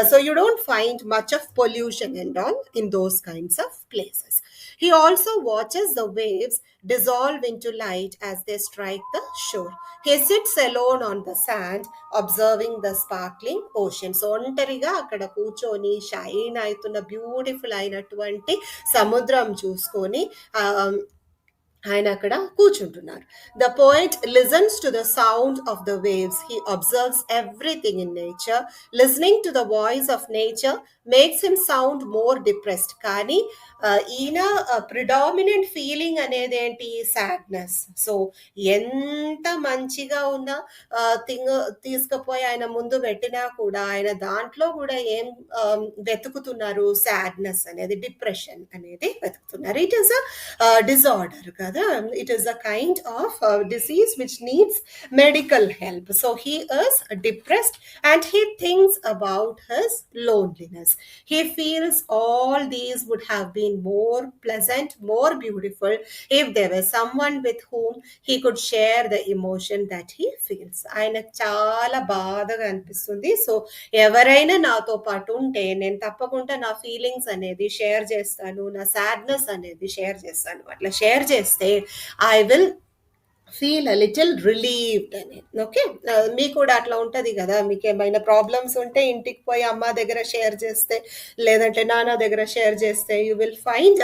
so you don't find much of pollution and all in those kinds of places. He also watches the waves dissolve into light as they strike the shore. He sits alone on the sand, observing the sparkling ocean. So ఒంటరిగా అక్కడ కూర్చొని shine అవుతున్న beautiful అయినటువంటి సముద్రం చూసుకొని ఆ, ఆయన అక్కడ కూర్చుంటున్నారు. The poet listens to the sound of the waves. He observes everything in nature. Listening to the voice of nature makes him sound more depressed. కానీ ఈయన ప్రిడామినెంట్ ఫీలింగ్ అనేది ఏంటి? సాడ్నెస్. సో ఎంత మంచిగా ఉన్న థింగ్ తీసుకుపోయి ఆయన ముందు పెట్టినా కూడా ఆయన దాంట్లో కూడా ఏం వెతుకుతున్నారు? సాడ్నెస్ అనేది, డిప్రెషన్ అనేది వెతుకుతున్నారు. ఇట్ ఈస్ అ డిజార్డర్ కదా, it is a kind of disease which needs medical help. So he is depressed and he thinks about his loneliness. He feels all these would have been more pleasant, more beautiful if there was someone with whom he could share the emotion that he feels. ఆయనకు చాలా బాధగా అనిపిస్తుంది. So ఎవరైనా నాతో పాటు ఉంటే నేను తప్పకుండా నా ఫీలింగ్స్ అనేది షేర్ చేస్తాను, నా సాడ్నెస్ అనేది షేర్ చేస్తాను. అట్లా షేర్ చేస్తే I will feel a little relieved అని. ఓకే, మీకు కూడా అట్లా ఉంటుంది కదా, మీకు ఏమైనా ప్రాబ్లమ్స్ ఉంటే ఇంటికి పోయి అమ్మ దగ్గర షేర్ చేస్తే లేదంటే నాన్న దగ్గర షేర్ చేస్తే you will find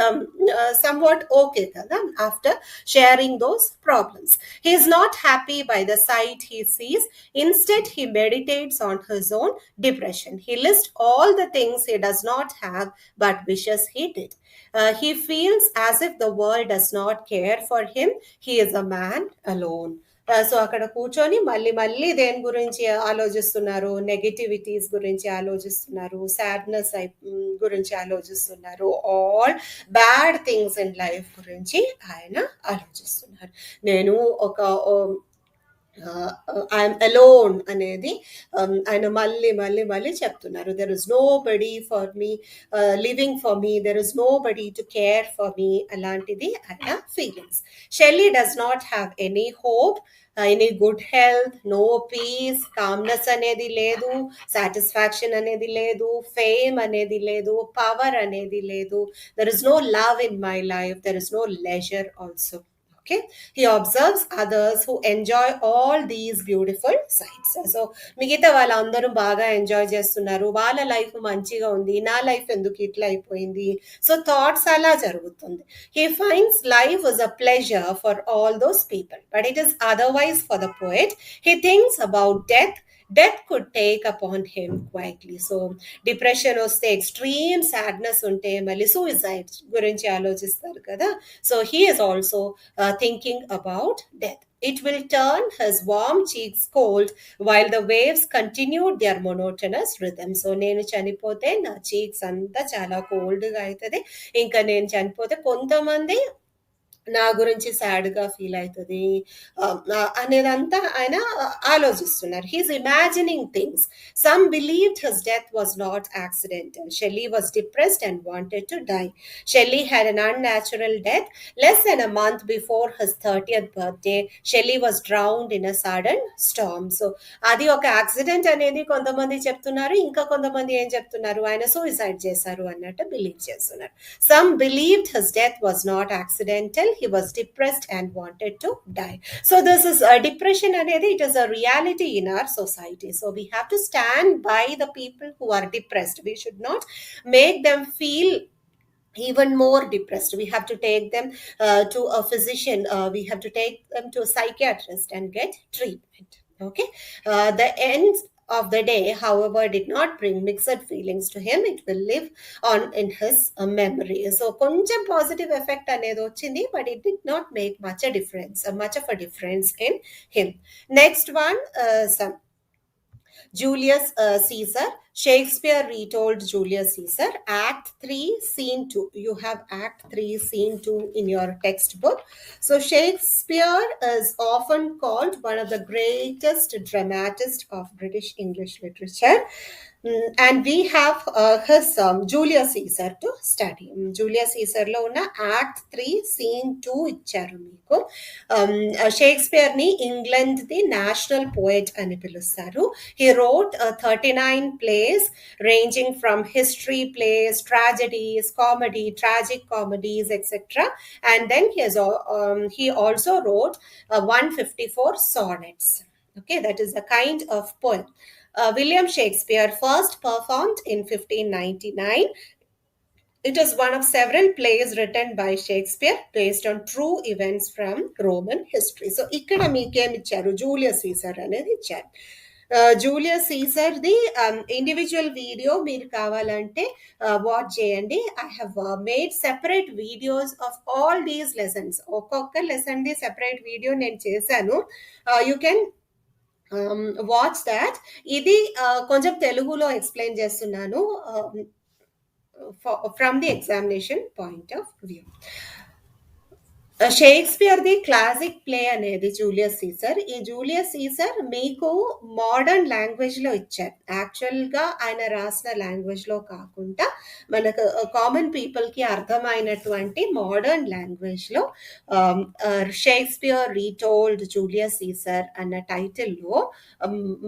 somewhat okay కదా after sharing those problems. He is not happy by the sight he sees. Instead he meditates on his own depression. He list all the things he does not have but wishes he did. He feels as if the world does not care for him. He is a man alone. So అక్కడ కూర్చొని మళ్ళీ మళ్ళీ దేని గురించి ఆలోచిస్తున్నారు? Negativities గురించి ఆలోచిస్తున్నారు, sadness గురించి ఆలోచిస్తున్నారు, all bad things in life గురించి ఆయన ఆలోచిస్తున్నారు. నేను ఒక ఐఎమ్ అలోన్ అనేది ఆయన మళ్ళీ మళ్ళీ మళ్ళీ చెప్తున్నారు. There is nobody for me living for me, there is nobody to care for me, అలాంటిది ఆయన ఫీలింగ్స్. Shelley does not have any hope, any good health, no peace, calmness అనేది లేదు, సాటిస్ఫాక్షన్ అనేది లేదు, ఫేమ్ అనేది లేదు, power అనేది లేదు. There is no love in my life, there is no leisure also. Okay, he observes others who enjoy all these beautiful sights. So మిగతా వాళ్ళందరూ బాగా ఎంజాయ్ చేస్తున్నారు, వాళ్ళ లైఫ్ మంచిగా ఉంది, నా లైఫ్ ఎందుకు ఇట్లా అయిపోయింది? సో థాట్స్ అలా జరుగుతుంది. He finds life was a pleasure for all those people, but it is otherwise for the poet. He thinks about death. Death could take upon him quietly. So depression వస్తే, extreme sadness ఉంటే మళ్ళీ suicide గురించి ఆలోచిస్తారు కదా. So he is also thinking about death. It will turn his warm cheeks cold while the waves continued their monotonous rhythm. So నేను చనిపోతే నా cheeks అంతా చాలా కోల్డ్గా అవుతుంది, ఇంకా నేను చనిపోతే కొంతమంది నా గురించి సాడ్గా ఫీల్ అవుతుంది అనేదంతా ఆయన ఆలోచిస్తున్నారు. He's imagining things. Some believed his death was not accidental. Shelley was depressed and wanted to die. Shelley had an unnatural death. Less than a month before his 30th birthday, Shelley was drowned in a sudden storm. So అది ఒక accident అనేది కొంతమంది చెప్తున్నారు, ఇంకా కొంతమంది ఏం చెప్తున్నారు? ఆయన సూసైడ్ చేశారు అన్నట్టు బిలీవ్ చేస్తున్నారు. Some believed his death was not accidental. He was depressed and wanted to die. So this is depression anedi, it is a reality in our society. So we have to stand by the people who are depressed. We should not make them feel even more depressed. We have to take them to a physician. We have to take them to a psychiatrist and get treatment. Okay, the end of the day, however, did not bring mixed feelings to him. It will live on in his memory. So koncham positive effect anedi ochindi, but it did not make much of a difference in him. Next one, some Julius Caesar. Shakespeare retold Julius Caesar. Act 3, Scene 2. You have Act 3, Scene 2 in your textbook. So Shakespeare is often called one of the greatest dramatists of British English literature. And we have his Julius Caesar to study. Julius Caesar lo una Act 3, Scene 2 ఇచ్చారు మీకు. Shakespeare ని England the national poet అని పిలుస్తారు. He wrote 39 plays plays ranging from history plays, tragedies, comedy, tragic comedies, etc. And then he also wrote 154 sonnets. Okay, that is a kind of poem. William Shakespeare first performed in 1599. It is one of several plays written by Shakespeare based on true events from Roman history. So ఇక్కడ మీకేం ఇచ్చారు, Julius Caesar అనేది ఇచ్చారు. Julius Caesar ది individual video మీరు కావాలంటే watch చేయండి. I have made separate videos of all these lessons. ఒక్కొక్క లెసన్ ది సెపరేట్ వీడియో నేను చేశాను. You can watch that. ఇది కొంచెం తెలుగులో ఎక్స్ప్లెయిన్ చేస్తున్నాను from the examination point of view. Shakespeare the classic play అనేది జూలియస్ సీజర్. ఈ జూలియస్ సీజర్ మీకు మోడర్న్ లాంగ్వేజ్ లో ఇచ్చారు. యాక్చువల్ గా ఆయన రాసిన లాంగ్వేజ్ లో కాకుండా మనకు కామన్ పీపుల్ కి అర్థమైనటువంటి మోడర్న్ లాంగ్వేజ్ లో షేక్స్పియర్ రీటోల్డ్ జూలియస్ సీజర్ అన్న టైటిల్ లో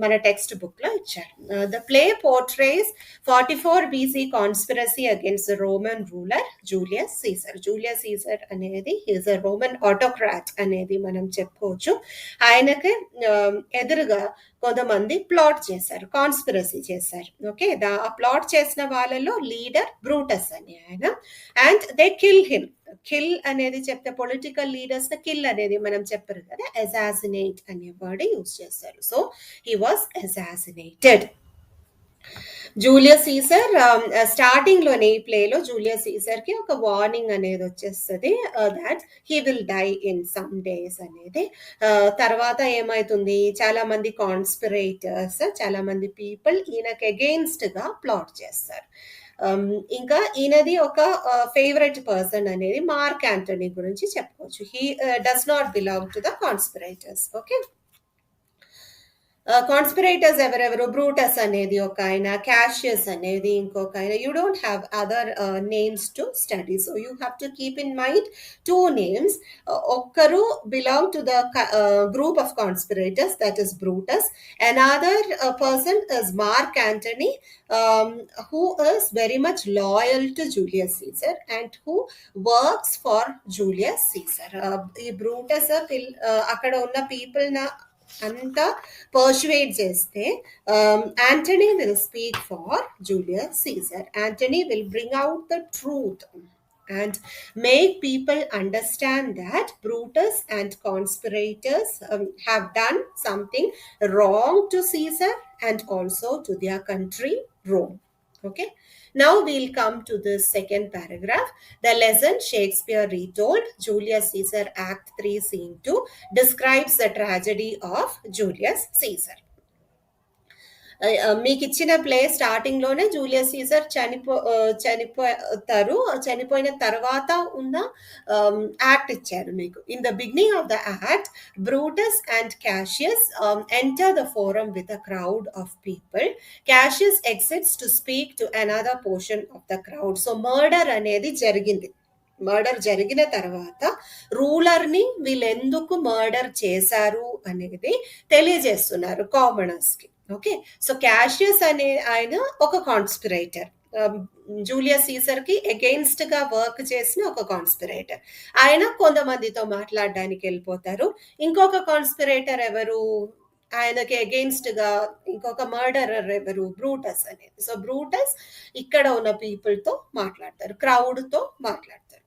మన టెక్స్ట్ బుక్ లో ఇచ్చారు. The play portrays 44 BC conspiracy against the Roman ruler Julius Caesar. Julius Caesar అనేది ఈజ్ రోమన్ ఆటోక్రాట్ అనేది మనం చెప్పుకోవచ్చు. ఆయనకి ఎదురుగా కొంతమంది ప్లాట్ చేశారు, కాన్స్పిరసీ చేశారు. ఓకే, ఆ ప్లాట్ చేసిన వాళ్ళలో లీడర్ బ్రూటస్ అని ఆయన. And they kill him. Kill అనేది చెప్తే పొలిటికల్ లీడర్స్ కిల్ అనేది మనం చెప్పరు కదా, అసాసినేట్ అనే వర్డ్ యూజ్ చేస్తారు. So he was assassinated. Julius Caesar starting లోనే ఈ ప్లేలో జూలియస్ సీజర్ కి ఒక వార్నింగ్ అనేది వచ్చేస్తుంది that he will die in some days అనేది. తర్వాత ఏమైతుంది, చాలా మంది కాన్స్పిరేటర్స్, చాలా మంది పీపుల్ ఈయనకి అగెయిన్స్ట్ గా ప్లాట్ చేస్తారు. ఇంకా ఈయనది ఒక ఫేవరెట్ పర్సన్ అనేది మార్క్ యాంటనీ గురించి చెప్పుకోవచ్చు. He does not belong to the conspirators. Okay, conspirators ఎవరెవరు, బ్రూటస్ అనేది ఒక ఆయన, క్యాషియస్ అనేది ఇంకొక ఆయన. You don't have other names to study, so you have to keep in mind 2 names. ఒక్కరు belong to the group of conspirators, that is Brutus. Another person is Mark Antony, who is very much loyal to Julius Caesar and who works for Julius Caesar. ఈ Brutus అక్కడ ఉన్న people అంతా persuade చేస్తే Antony will speak for Julius Caesar. Antony will bring out the truth and make people understand that Brutus and conspirators have done something wrong to Caesar and also to their country, Rome. Okay, now we'll come to the second paragraph. The lesson Shakespeare retold, Julius Caesar, Act 3, Scene 2, describes the tragedy of Julius Caesar. మీకు ఇచ్చిన play starting లోనే Julius Caesar చనిపోతారు. చనిపోయిన తర్వాత ఉన్న act ఇచ్చారు మీకు. In the beginning of the act, Brutus and Cassius enter the forum with a crowd of people. Cassius exits to speak to another portion of the crowd. So murder అనేది జరిగింది. Murder జరిగిన తర్వాత రూలర్ని వీళ్ళు ఎందుకు murder చేశారు అనేది తెలియజేస్తున్నారు commoners కి. ఓకే, సో క్యాషియస్ అనే ఆయన ఒక కాన్స్పిరేటర్, జూలియస్ సీజర్ కి అగెయిన్స్ట్ గా వర్క్ చేసిన ఒక కాన్స్పిరేటర్. ఆయన కొంతమందితో మాట్లాడడానికి వెళ్ళిపోతారు. ఇంకొక కాన్స్పిరేటర్ ఎవరు, ఆయనకి అగెయిన్స్ట్ గా ఇంకొక మర్డరర్ ఎవరు, బ్రూటస్ అనేది. సో బ్రూటస్ ఇక్కడ ఉన్న పీపుల్ తో మాట్లాడతారు, క్రౌడ్ తో మాట్లాడతారు.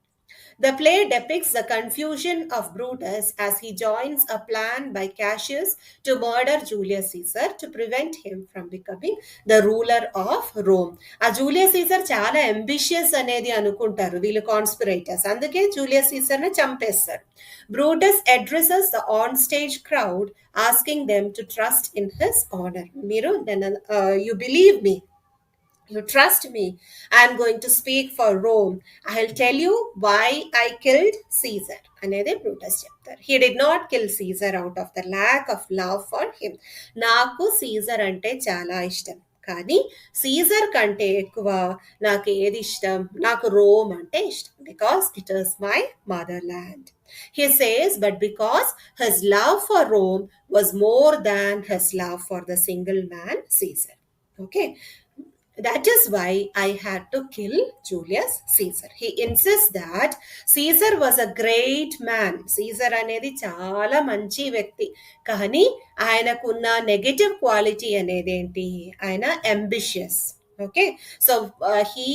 The play depicts the confusion of Brutus as he joins a plan by Cassius to murder Julius Caesar to prevent him from becoming the ruler of Rome. ఆ Julius Caesar చాలా ambitious అనేది అనుకుంటారు వీళ్ళు conspirators, అందుకే Julius Caesar ని చంపేస్తారు. Brutus addresses the on-stage crowd asking them to trust in his honor. మీరు you believe me, you trust me, I am going to speak for Rome. I'll tell you why I killed Caesar అనేది Brutus చెప్తారు. He did not kill Caesar out of the lack of love for him. నాకు Caesar అంటే చాలా ఇష్టం, కానీ Caesar కంటే ఎక్కువ నాకు ఏది ఇష్టం, నాకు రోమ్ అంటే ఇష్టం, because it is my mother land. He says, but because his love for Rome was more than his love for the single man Caesar. Okay, that is why I had to kill Julius Caesar. He insists that Caesar was a great man. Caesar అనేది చాలా మంచి వ్యక్తి. కానీ ఆయనకున్న negative quality అనేది ఏంటి? ఆయన ambitious. Okay, so he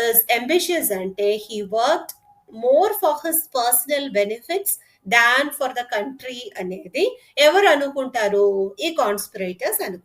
is ambitious అంటే he worked more for his personal benefits than for the country అనేది ఎవరు అనుకుంటారు? ఈ కాన్స్పిరేటర్స్ అనుకుంటారు.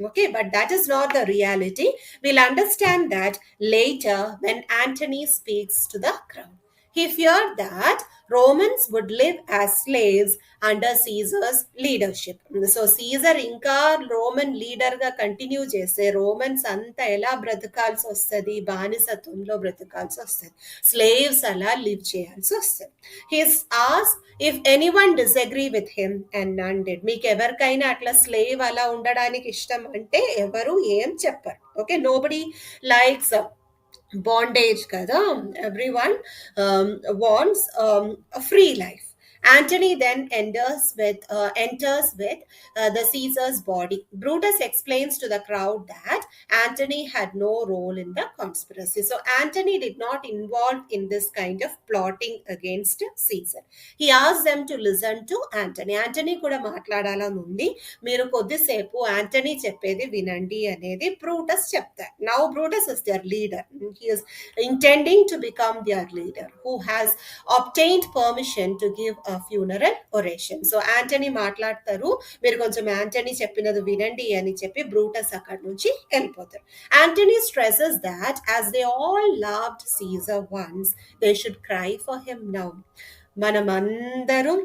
Okay, but that is not the reality. We'll understand that later when Antony speaks to the crowd. He feared that Romans would live as slaves under Caesar's leadership. So Caesar ఇంకా Roman leader గా continue చేస్తే Romans అంతా ఎలా బ్రతకాల్సి వస్తుంది? బానిసత్వంలో బ్రతకాల్సి వస్తుంది. Slaves అలా live చేయాల్సి వస్తుంది. His as if anyone disagree with him and none did. మీకు ఎవరికైనా అట్లా స్లేవ్ అలా ఉండడానికి ఇష్టం అంటే ఎవరు ఏం చెప్పరు. Okay, nobody likes bondage kada. Everyone wants a free life. Antony then enters with the Caesar's body. Brutus explains to the crowd that Antony had no role in the conspiracy. So Antony did not involve in this kind of plotting against Caesar. He asked them to listen to Antony. Antony kuda మాట్లాడాలని ఉంది, మీరు కొద్దిసేపు Antony చెప్పేది వినండి అనేది Brutus చెప్తారు. Now Brutus is their leader. He is intending to become their leader who has obtained permission to give a funeral oration. So Antony మాట్లాడతారు, మీరు కొంచెం యాంటనీ చెప్పినది వినండి అని చెప్పి బ్రూటస్ అక్కడి నుంచి వెళ్ళిపోతారు. Antony stresses that as they all loved Caesar once, they should cry for him now. మనమందరం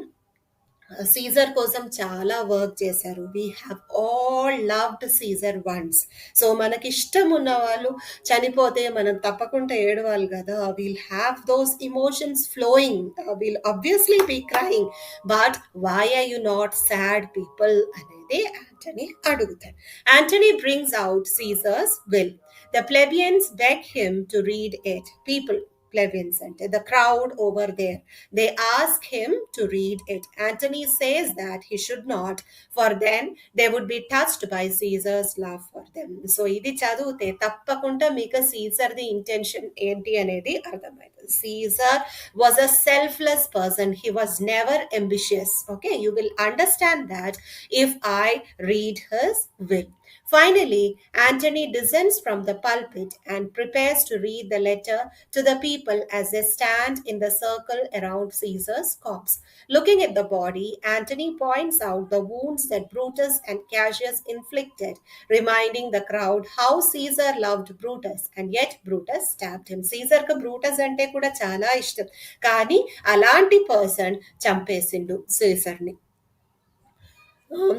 సీజర్ కోసం చాలా వర్క్ చేశారు. We have all loved Caesar once. So మనకి ఇష్టం ఉన్న వాళ్ళు చనిపోతే మనం తప్పకుండా ఏడవాలి కదా. We'll have those emotions flowing, we'll obviously be crying, but why are you not sad people అనేది యాంటనీ అడుగుతారు. Antony brings out Caesar's will. The plebeians beg him to read it. People, plebeians ante the crowd over there, they ask him to read it. Antony says that he should not, for then they would be touched by Caesar's love for them. So idi chaduvute tappakunda meeku Caesar the intention enti anedi ardhamaitadi. Caesar was a selfless person. He was never ambitious. Okay, you will understand that if I read his will. Finally, Antony descends from the pulpit and prepares to read the letter to the people as they stand in the circle around Caesar's corpse. Looking at the body, Antony points out the wounds that Brutus and Cassius inflicted, reminding the crowd how Caesar loved Brutus and yet Brutus stabbed him. Caesar ku Brutus ante kuda chala ishtam, కానీ అలాంటి person చంపేసిండు Caesarని.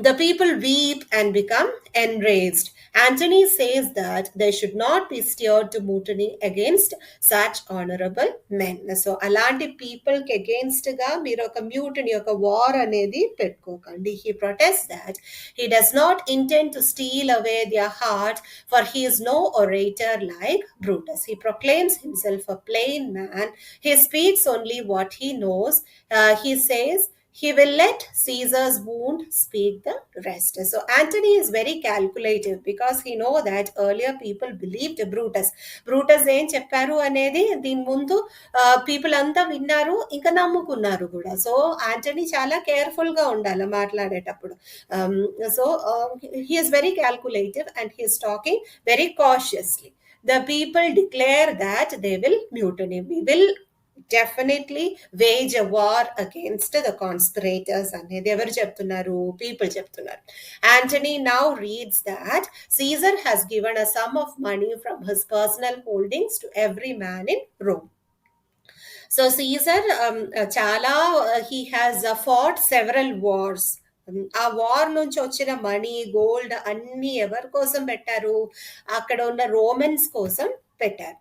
The people weep and become enraged. Antony says that they should not be stirred to mutiny against such honorable men. So అలాంటి people కి against గా మీరు ఒక mutiny, ఒక war అనేది పెట్టుకోకండి. He protests that he does not intend to steal away their heart, for he is no orator like Brutus. He proclaims himself a plain man. He speaks only what he knows. He says he will let Caesar's wound speak the rest. So Antony is very calculative because he know that earlier people believed Brutus. Brutus ఏం చెప్పారు అనేది దీని ముందు people అంతా విన్నారు, ఇంకా నమ్ముకున్నారు కూడా. సో యాంటనీ చాలా కేర్ఫుల్ గా ఉండాలి మాట్లాడేటప్పుడు. So he is very calculative and he is talking very cautiously. The people declare that they will mutiny. We will definitely wage a war against the conspirators అనేది ఎవరు చెప్తున్నారు? పీపుల్ చెప్తున్నారు. Antony now reads that Caesar has given a sum of money from his personal holdings to every man in Rome. So Caesar చాలా he has fought several wars. ఆ war నుంచి వచ్చిన money, gold అన్ని ఎవరి కోసం పెట్టారు? అక్కడ ఉన్న రోమన్స్ కోసం పెట్టారు.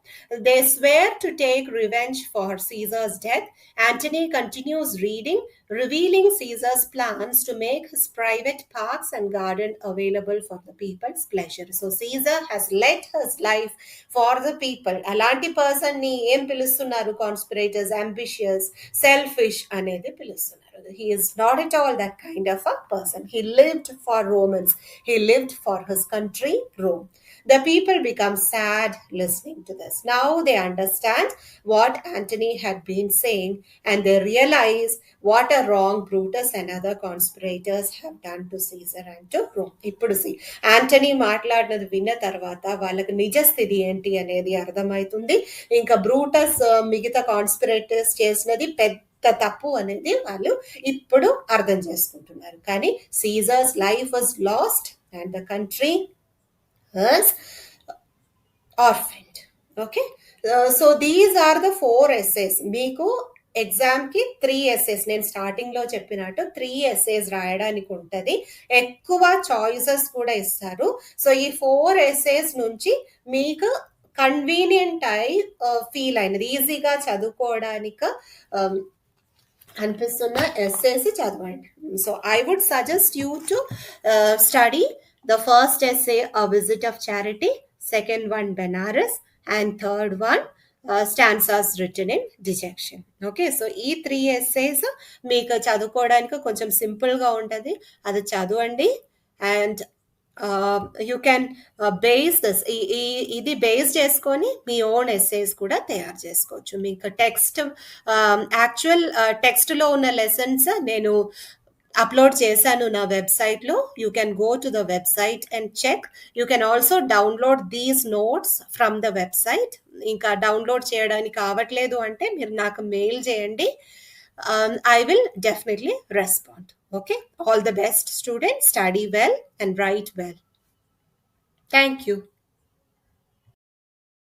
They swear to take revenge for Caesar's death. Antony continues reading, revealing Caesar's plans to make his private parks and garden available for the people's pleasure. So Caesar has let his life for the people. అలాంటి person ని ఏం పిలుస్తున్నారు? Conspirators, ambitious, selfish అనేది పిలుస్తున్నారు. చెప్తారు. He is not at all that kind of a person. He lived for Romans. He lived for his country, Rome. The people become sad listening to this. Now they understand what Antony had been saying, and they realize what a wrong Brutus and other conspirators have done to Caesar and to Rome. ఇప్పుడు Antony మాట్లాడినది విన్న తర్వాత వాళ్ళకి నిజ స్థితి ఏంటి అనేది అర్థమవుతుంది. ఇంకా బ్రూటస్ మిగతా కాన్స్పిరేటర్స్ చేసినది పెద్ద తప్పు అనేది వాళ్ళు ఇప్పుడు అర్థం చేసుకుంటున్నారు. కానీ Caesar's life was lost and the country was orphaned. Okay, so these are the 4 essays. మీకు ఎగ్జామ్కి 3 essays, నేను స్టార్టింగ్లో చెప్పినట్టు 3 essays రాయడానికి ఉంటుంది. ఎక్కువ చాయిసెస్ కూడా ఇస్తారు. సో ఈ 4 essays నుంచి మీకు కన్వీనియంట్ అయి ఫీల్ అయినది, ఈజీగా చదువుకోవడానికి అనిపిస్తున్న ఎస్సేస్ చదవండి. So I would suggest you to study the first essay a visit of charity, second one Benares, and third one stanzas written in dejection. Okay, so ఈ 3 essays మీకు చదువుకోవడానికి కొంచెం సింపుల్గా ఉంటుంది, అది చదవండి. And you can base this, ఇది base చేసుకొని మీ ఓన్ ఎస్సేస్ కూడా తయారు చేసుకోవచ్చు. మీకు టెక్స్ట్, యాక్చువల్ టెక్స్ట్లో ఉన్న లెసన్స్ నేను అప్లోడ్ చేశాను నా వెబ్సైట్లో. You can go to the website and check. You can also download these notes from the website. ఇంకా డౌన్లోడ్ చేయడానికి కావట్లేదు అంటే మీరు నాకు మెయిల్ చేయండి. I will definitely respond. Okay, all the best, students. Study well and write well. Thank you.